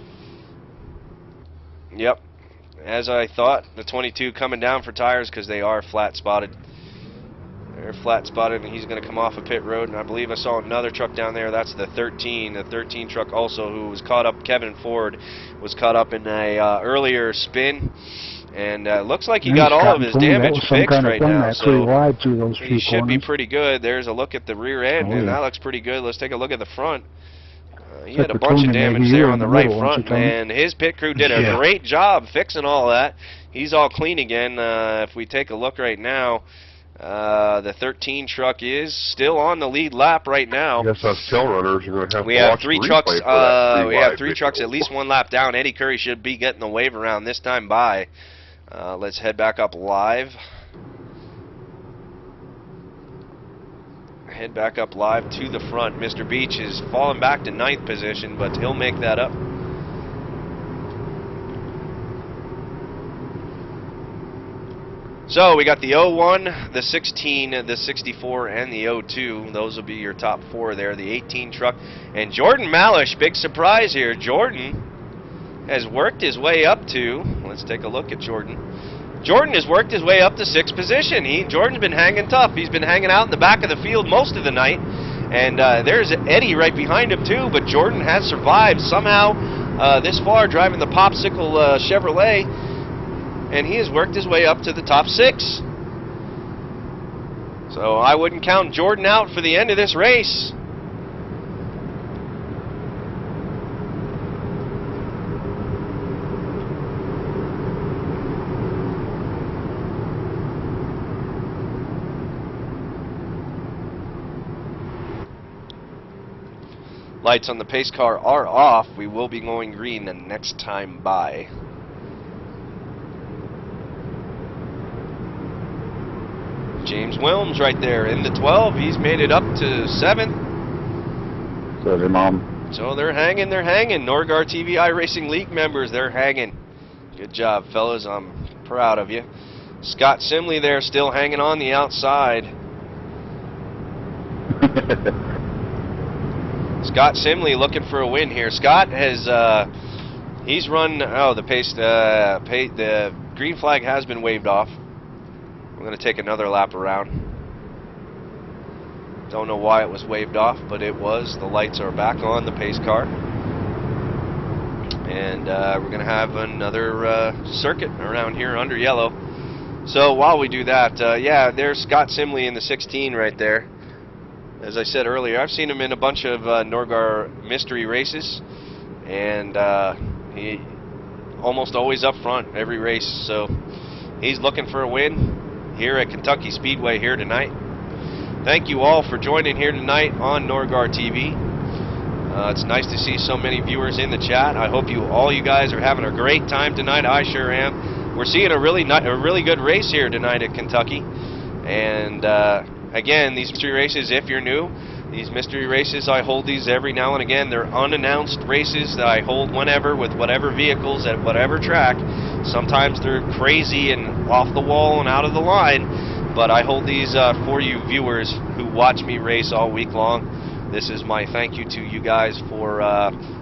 Yep. As I thought, the 22 coming down for tires because they are flat spotted. They're flat spotted, and he's going to come off a pit road. And I believe I saw another truck down there. That's the 13. The 13 truck also, who was caught up. Kevin Ford was caught up in a earlier spin, and looks like he got all of his damage fixed right now. So he should be pretty good. There's a look at the rear end, and that looks pretty good. Let's take a look at the front. He had a bunch of damage there on the right front, and his pit crew did a great job fixing all that. He's all clean again. If we take a look right now, the 13 truck is still on the lead lap right now. Yes, us tail runners are going to have we to have watch 3 the trucks. replay for We have 3 trucks at least 1 lap down. Eddie Curry should be getting the wave around this time by. Let's head back up live. Head back up live to the front. Mr. Beach is falling back to 9th position, but he'll make that up. So we got the 01, the 16, the 64, and the 02. Those will be your top 4 there. The 18 truck. And Jordan Malish, big surprise here. Jordan has worked his way up to, let's take a look at Jordan. Jordan has worked his way up to 6th position. Jordan's been hanging tough. He's been hanging out in the back of the field most of the night. And there's Eddie right behind him too, but Jordan has survived somehow this far driving the Popsicle Chevrolet. And he has worked his way up to the top 6. So I wouldn't count Jordan out for the end of this race. Lights on the pace car are off. We will be going green the next time by. James Wilms right there in the 12. He's made it up to 7th. So their mom. So they're hanging, they're hanging. Norgar TV iRacing League members, they're hanging. Good job, fellas. I'm proud of you. Scott Simley there still hanging on the outside. Scott Simley looking for a win here. Scott has he's run the green flag has been waved off. We're going to take another lap around. Don't know why it was waved off, but it was. The lights are back on the pace car. And we're going to have another circuit around here under yellow. So while we do that, yeah, there's Scott Simley in the 16 right there. As I said earlier, I've seen him in a bunch of Norgar mystery races. And he almost always up front every race. So he's looking for a win here at Kentucky Speedway here tonight. Thank you all for joining here tonight on Norgar TV. It's nice to see so many viewers in the chat. I hope all you guys are having a great time tonight. I sure am. We're seeing a really good race here tonight at Kentucky. And again, these mystery races, if you're new, these mystery races, I hold these every now and again. They're unannounced races that I hold whenever with whatever vehicles at whatever track. Sometimes they're crazy and off the wall and out of the line, but I hold these for you viewers who watch me race all week long. This is my thank you to you guys for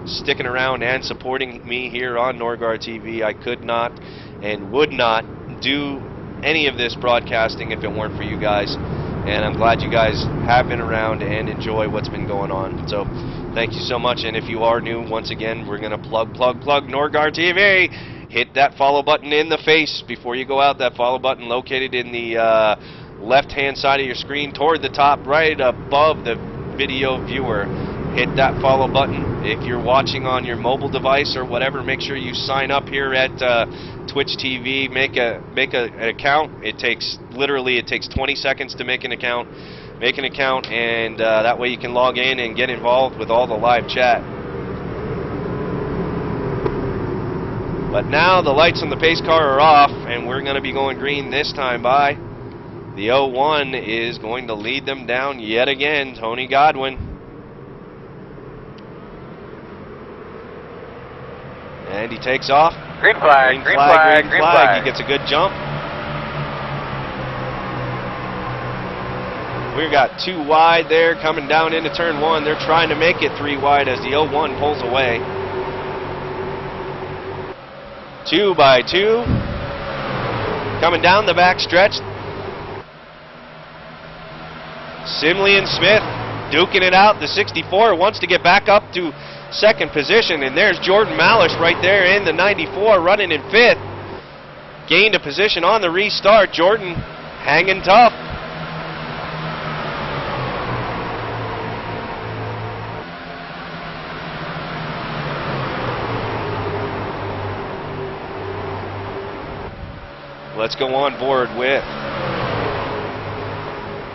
sticking around and supporting me here on Norgard TV. I could not and would not do any of this broadcasting if it weren't for you guys. And I'm glad you guys have been around and enjoy what's been going on. So thank you so much. And if you are new, once again, we're going to plug Norgard TV. Hit that follow button in the face before you go out. That follow button located in the left-hand side of your screen toward the top right above the video viewer. Hit that follow button. If you're watching on your mobile device or whatever, make sure you sign up here at Twitch TV. Make an account. It takes 20 seconds to make an account. Make an account, and that way you can log in and get involved with all the live chat. But now the lights on the pace car are off, and we're going to be going green this time by. The 01 is going to lead them down yet again, Tony Godwin. And he takes off. Green flag, green flag. He gets a good jump. We've got 2 wide there coming down into turn 1. They're trying to make it 3 wide as the 01 pulls away. 2 by 2. Coming down the back stretch. Simley and Smith duking it out. The 64 wants to get back up to second position, and there's Jordan Malish right there in the 94 running in 5th. Gained a position on the restart. Jordan hanging tough. Let's go on board with,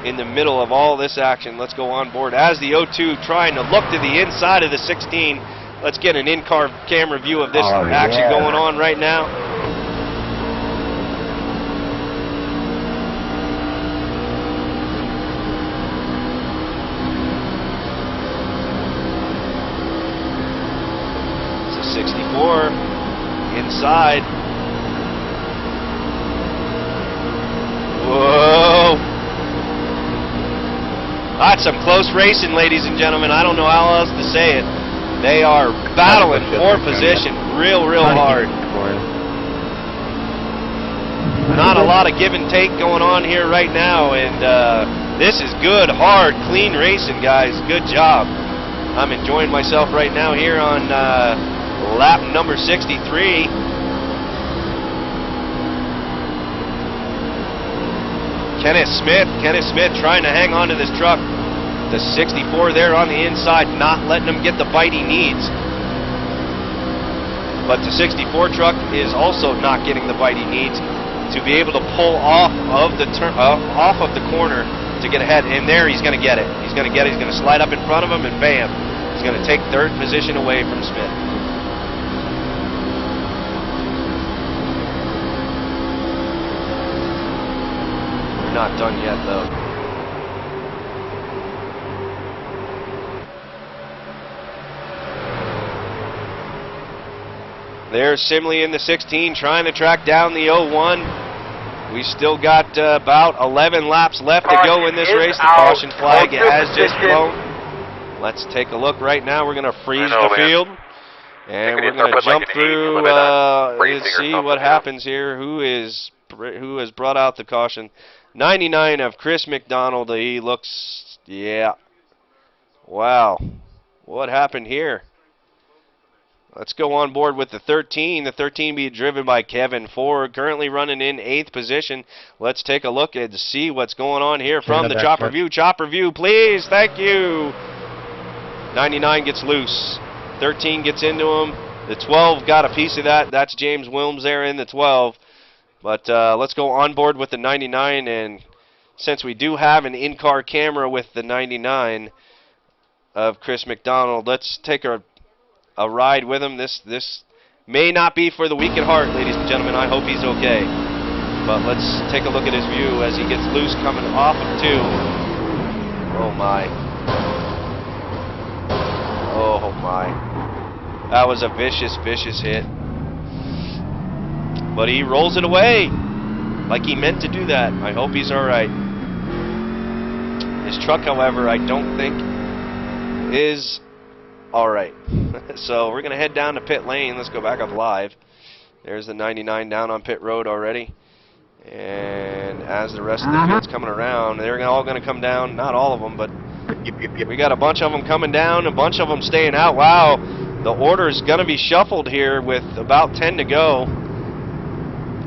in the middle of all this action, let's go on board as the 02 trying to look to the inside of the 16. Let's get an in-car camera view of this action going on right now. It's a 64 inside. Whoa. That's some close racing, ladies and gentlemen. I don't know how else to say it. They are battling for position real hard. Not a lot of give and take going on here right now, and this is good, hard, clean racing, guys. Good job. I'm enjoying myself right now here on lap number 63. Kenneth Smith trying to hang on to this truck. The 64 there on the inside, not letting him get the bite he needs. But the 64 truck is also not getting the bite he needs to be able to pull off of the corner to get ahead. And there he's going to get it. He's going to get it. He's going to slide up in front of him, and bam, he's going to take third position away from Smith. Not done yet, though. There's Simley in the 16 trying to track down the 01. We still got about 11 laps left to go in this race. The caution flag has just blown. Let's take a look right now. We're going to freeze the field. And we're going to jump through and see what happens here. Who has brought out the caution? 99 of Chris McDonald. He looks, yeah. Wow. What happened here? Let's go on board with the 13. The 13 being driven by Kevin Ford, currently running in 8th position. Let's take a look and see what's going on here from the chopper view. Chopper view, please. Thank you. 99 gets loose. 13 gets into him. The 12 got a piece of that. That's James Wilms there in the 12. But let's go on board with the 99, and since we do have an in-car camera with the 99 of Chris McDonald, let's take a ride with him. This may not be for the weak at heart, ladies and gentlemen. I hope he's okay. But let's take a look at his view as he gets loose coming off of 2. Oh, my. Oh, my. That was a vicious hit. But he rolls it away like he meant to do that. I hope he's all right. His truck, however, I don't think is all right. So we're going to head down to pit lane. Let's go back up live. There's the 99 down on pit road already. And as the rest of the field's coming around, they're all going to come down. Not all of them, but we got a bunch of them coming down, a bunch of them staying out. Wow, the order's going to be shuffled here with about 10 to go.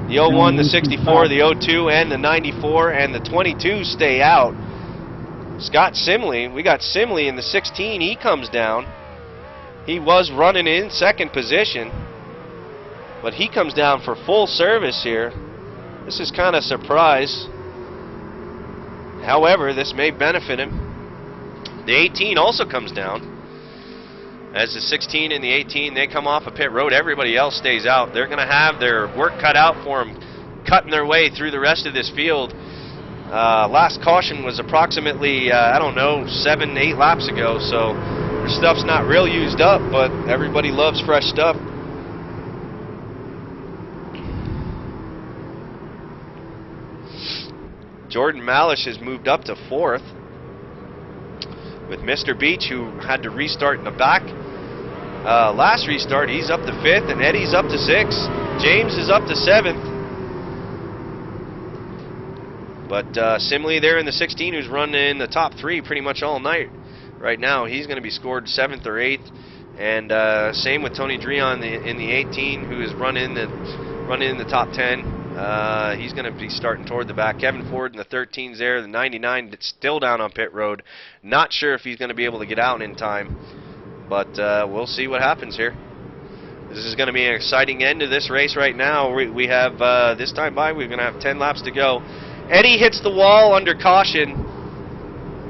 The 01, the 64, the 02, and the 94, and the 22 stay out. Scott Simley, we got Simley in the 16. He comes down. He was running in second position, but he comes down for full service here. This is kind of a surprise. However, this may benefit him. The 18 also comes down. As the 16 and the 18, they come off a pit road. Everybody else stays out. They're going to have their work cut out for them, cutting their way through the rest of this field. Last caution was approximately, I don't know, 7, 8 laps ago, so their stuff's not real used up, but everybody loves fresh stuff. Jordan Malish has moved up to 4th with Mr. Beach, who had to restart in the back. Last restart, he's up to 5th, and Eddie's up to 6th. James is up to 7th. But Simley there in the 16, who's running in the top 3 pretty much all night right now, he's going to be scored 7th or 8th. And same with Tony Dreon in the 18, who is running in the top 10. He's going to be starting toward the back. Kevin Ford in the 13's there. The 99 that's still down on pit road. Not sure if he's going to be able to get out in time, but we'll see what happens here. This is going to be an exciting end to this race right now. We have, this time by, we're going to have 10 laps to go. Eddie hits the wall under caution.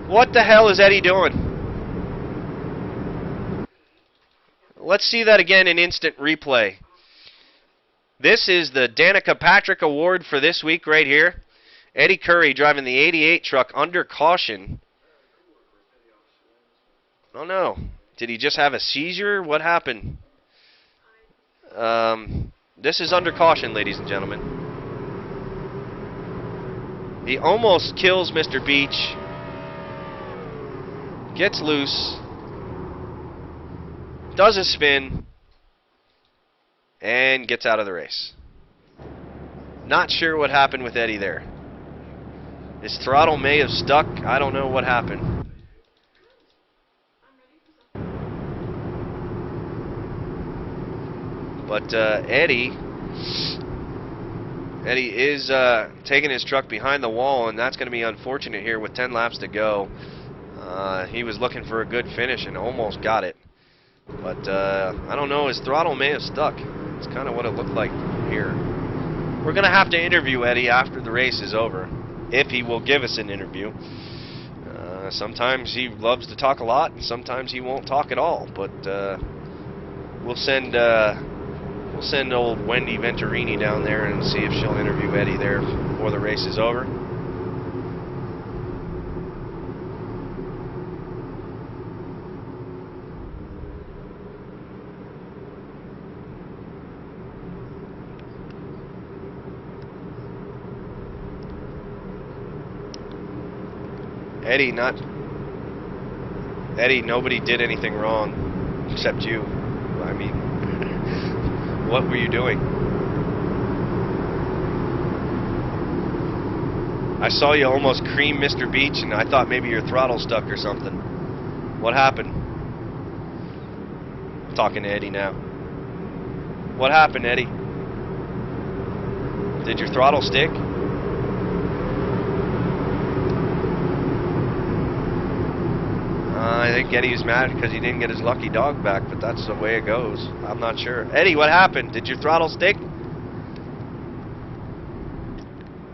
What the hell is Eddie doing? Let's see that again in instant replay. This is the Danica Patrick Award for this week right here. Eddie Curry driving the 88 truck under caution. I don't know. Did he just have a seizure? What happened? This is under caution, ladies and gentlemen. He almost kills Mr. Beach. Gets loose. Does a spin. And gets out of the race. Not sure what happened with Eddie there. His throttle may have stuck. I don't know what happened. But Eddie is taking his truck behind the wall, and that's going to be unfortunate here with 10 laps to go. He was looking for a good finish and almost got it. But I don't know, his throttle may have stuck. It's kind of what it looked like here. We're going to have to interview Eddie after the race is over, if he will give us an interview. Sometimes he loves to talk a lot, and sometimes he won't talk at all. But we'll send old Wendy Venturini down there and see if she'll interview Eddie there before the race is over. Eddie, nobody did anything wrong except you. I mean, what were you doing? I saw you almost cream Mr. Beach, and I thought maybe your throttle stuck or something. What happened? I'm talking to Eddie now. What happened, Eddie? Did your throttle stick? I think Eddie was mad because he didn't get his lucky dog back, but that's the way it goes. I'm not sure. Eddie, what happened? Did your throttle stick?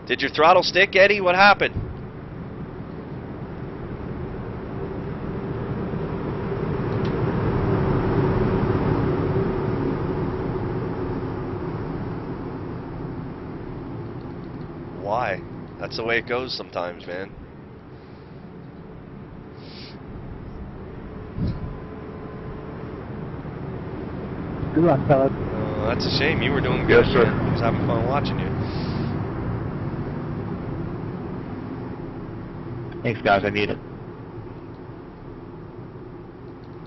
Did your throttle stick, Eddie? What happened? Why? That's the way it goes sometimes, man. Good luck, fellas. That's a shame. You were doing good. Yes, sir. I was having fun watching you. Thanks, guys. I need it.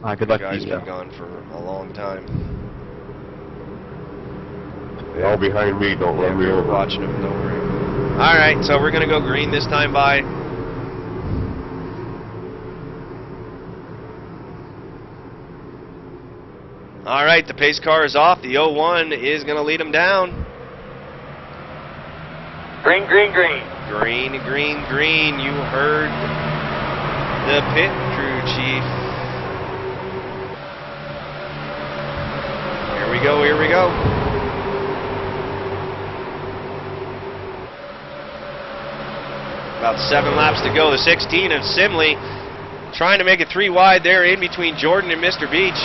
Good luck You guys to you. been gone for a long time. They're all behind me. Don't run me We're over. watching them. Don't worry. All right, so we're gonna go green this time by. All right, the pace car is off. The 01 is gonna lead them down. Green, green, green. Green, green, green. You heard the pit crew chief. Here we go, here we go. About 7 laps to go. The 16 of Simley trying to make it 3 wide there in between Jordan and Mr. Beach.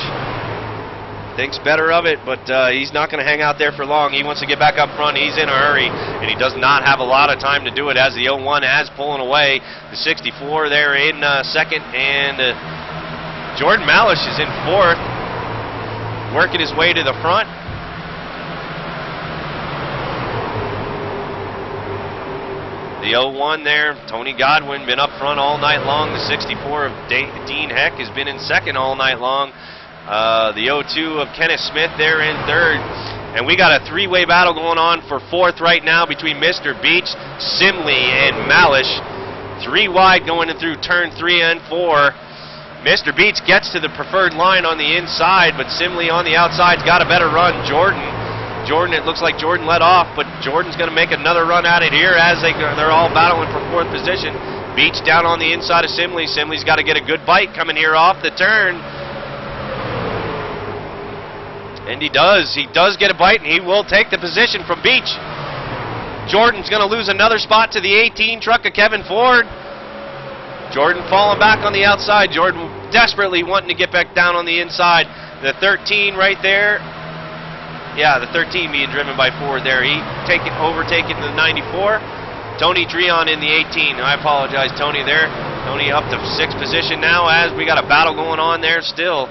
Thinks better of it, but he's not going to hang out there for long. He wants to get back up front. He's in a hurry, and he does not have a lot of time to do it as the 01 has pulling away. The 64 there in second, and Jordan Malish is in fourth, working his way to the front. The 01 there, Tony Godwin, been up front all night long. The 64 of Dean Heck has been in second all night long. The 02 of Kenneth Smith there in third. And we got a 3-way battle going on for fourth right now between Mr. Beach, Simley, and Malish. 3 wide going in through turn 3 and 4. Mr. Beach gets to the preferred line on the inside, but Simley on the outside's got a better run. Jordan, it looks like Jordan let off, but Jordan's going to make another run at it here as they're all battling for fourth position. Beach down on the inside of Simley. Simley's got to get a good bite coming here off the turn. And he does. He does get a bite, and he will take the position from Beach. Jordan's going to lose another spot to the 18 truck of Kevin Ford. Jordan falling back on the outside. Jordan desperately wanting to get back down on the inside. The 13 right there. Yeah, the 13 being driven by Ford there. He overtaking the 94. Tony Dreon in the 18. I apologize, Tony there. Tony up to 6th position now as we got a battle going on there still.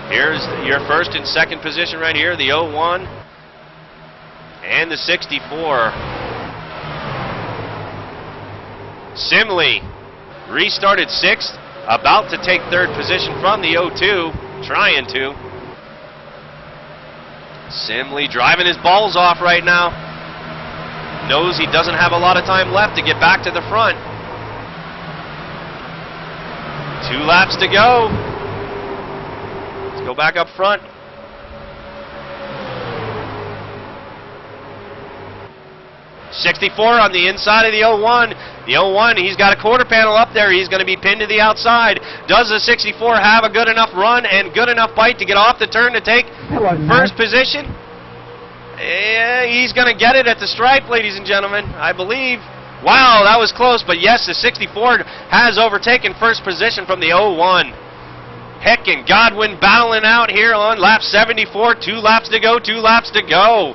Here's your first and second position right here, the 01 and the 64. Simley restarted 6th, about to take 3rd position from the 02, trying to. Simley driving his balls off right now. Knows he doesn't have a lot of time left to get back to the front. 2 laps to go. Go back up front. '64 on the inside of the 01. The 01, he's got a quarter panel up there. He's going to be pinned to the outside. Does the 64 have a good enough run and good enough bite to get off the turn to take first position? Yeah, he's going to get it at the stripe, ladies and gentlemen, I believe. Wow, that was close, but yes, the 64 has overtaken first position from the 01. Heck and Godwin battling out here on lap 74. 2 laps to go, 2 laps to go.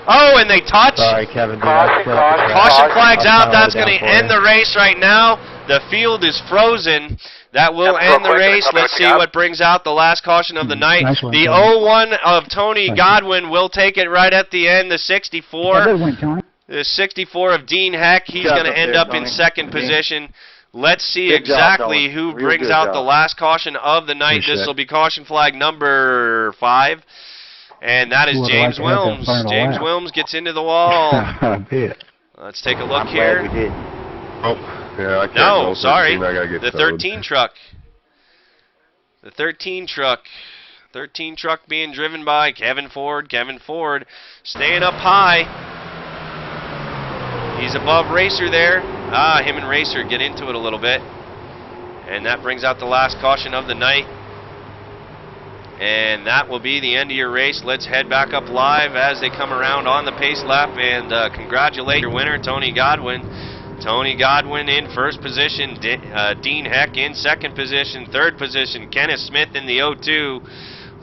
Oh, and they touch. Sorry, Kevin. Caution flag's out. That's going to end the race right now. The field is frozen. That will end the race. Let's see what brings out the last caution of the night. Nice one, The Tony. 01 of Tony Godwin will take it right at the end. The 64. Good win, Tony. The 64 of Dean Heck. He's going to end up in second position. Let's see Good job, exactly fellas. who Real brings good out job. the last caution of the night. Appreciate This will it. be caution flag number 5. And that is Ooh, I'd James like to have that Wilms. final James lap. Wilms gets into the wall. Pit. Let's take a look I'm here. glad we did. Oh, yeah, I can't No, go sorry. 13, I gotta get The towed. 13 truck. The 13 truck. 13 truck being driven by Kevin Ford. Kevin Ford staying up high. He's above Racer there. Him and Racer get into it a little bit. And that brings out the last caution of the night. And that will be the end of your race. Let's head back up live as they come around on the pace lap and congratulate your winner, Tony Godwin. Tony Godwin in first position, Dean Heck in second position, third position, Kenneth Smith in the 02,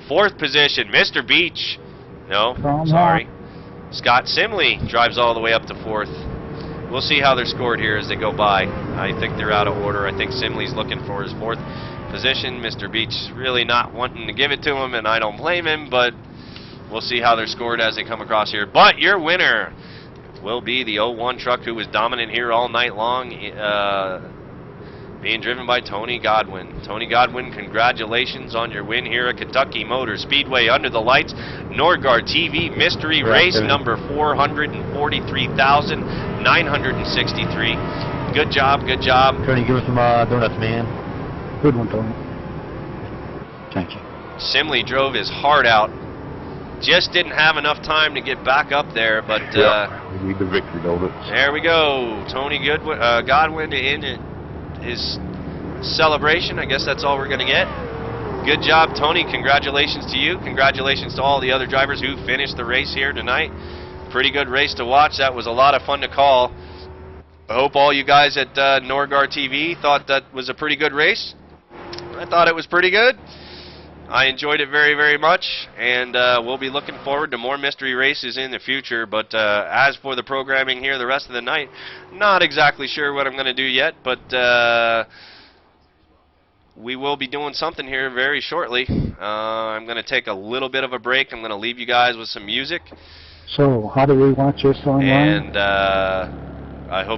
fourth position, Mr. Beach. No, sorry. Scott Simley drives all the way up to fourth. We'll see how they're scored here as they go by. I think they're out of order. I think Simley's looking for his fourth position. Mr. Beach really not wanting to give it to him, and I don't blame him, but we'll see how they're scored as they come across here. But your winner will be the 01 truck who was dominant here all night long. being driven by Tony Godwin. Tony Godwin, congratulations on your win here at Kentucky Motor Speedway under the lights. NORGAR TV Mystery Race number 443,963. Good job, good job. Tony, give us some donuts, man. Good one, Tony. Thank you. Simley drove his heart out. Just didn't have enough time to get back up there, but we need the victory donuts. there we go. Tony Godwin in his celebration. I guess that's all we're going to get. Good job, Tony. Congratulations to you. Congratulations to all the other drivers who finished the race here tonight. Pretty good race to watch. That was a lot of fun to call. I hope all you guys at NORGAR TV thought that was a pretty good race. I thought it was pretty good. I enjoyed it very, very much, and we'll be looking forward to more mystery races in the future. But as for the programming here the rest of the night, not exactly sure what I'm going to do yet, but we will be doing something here very shortly. I'm going to take a little bit of a break. I'm going to leave you guys with some music. So, how do we watch this online? And I hope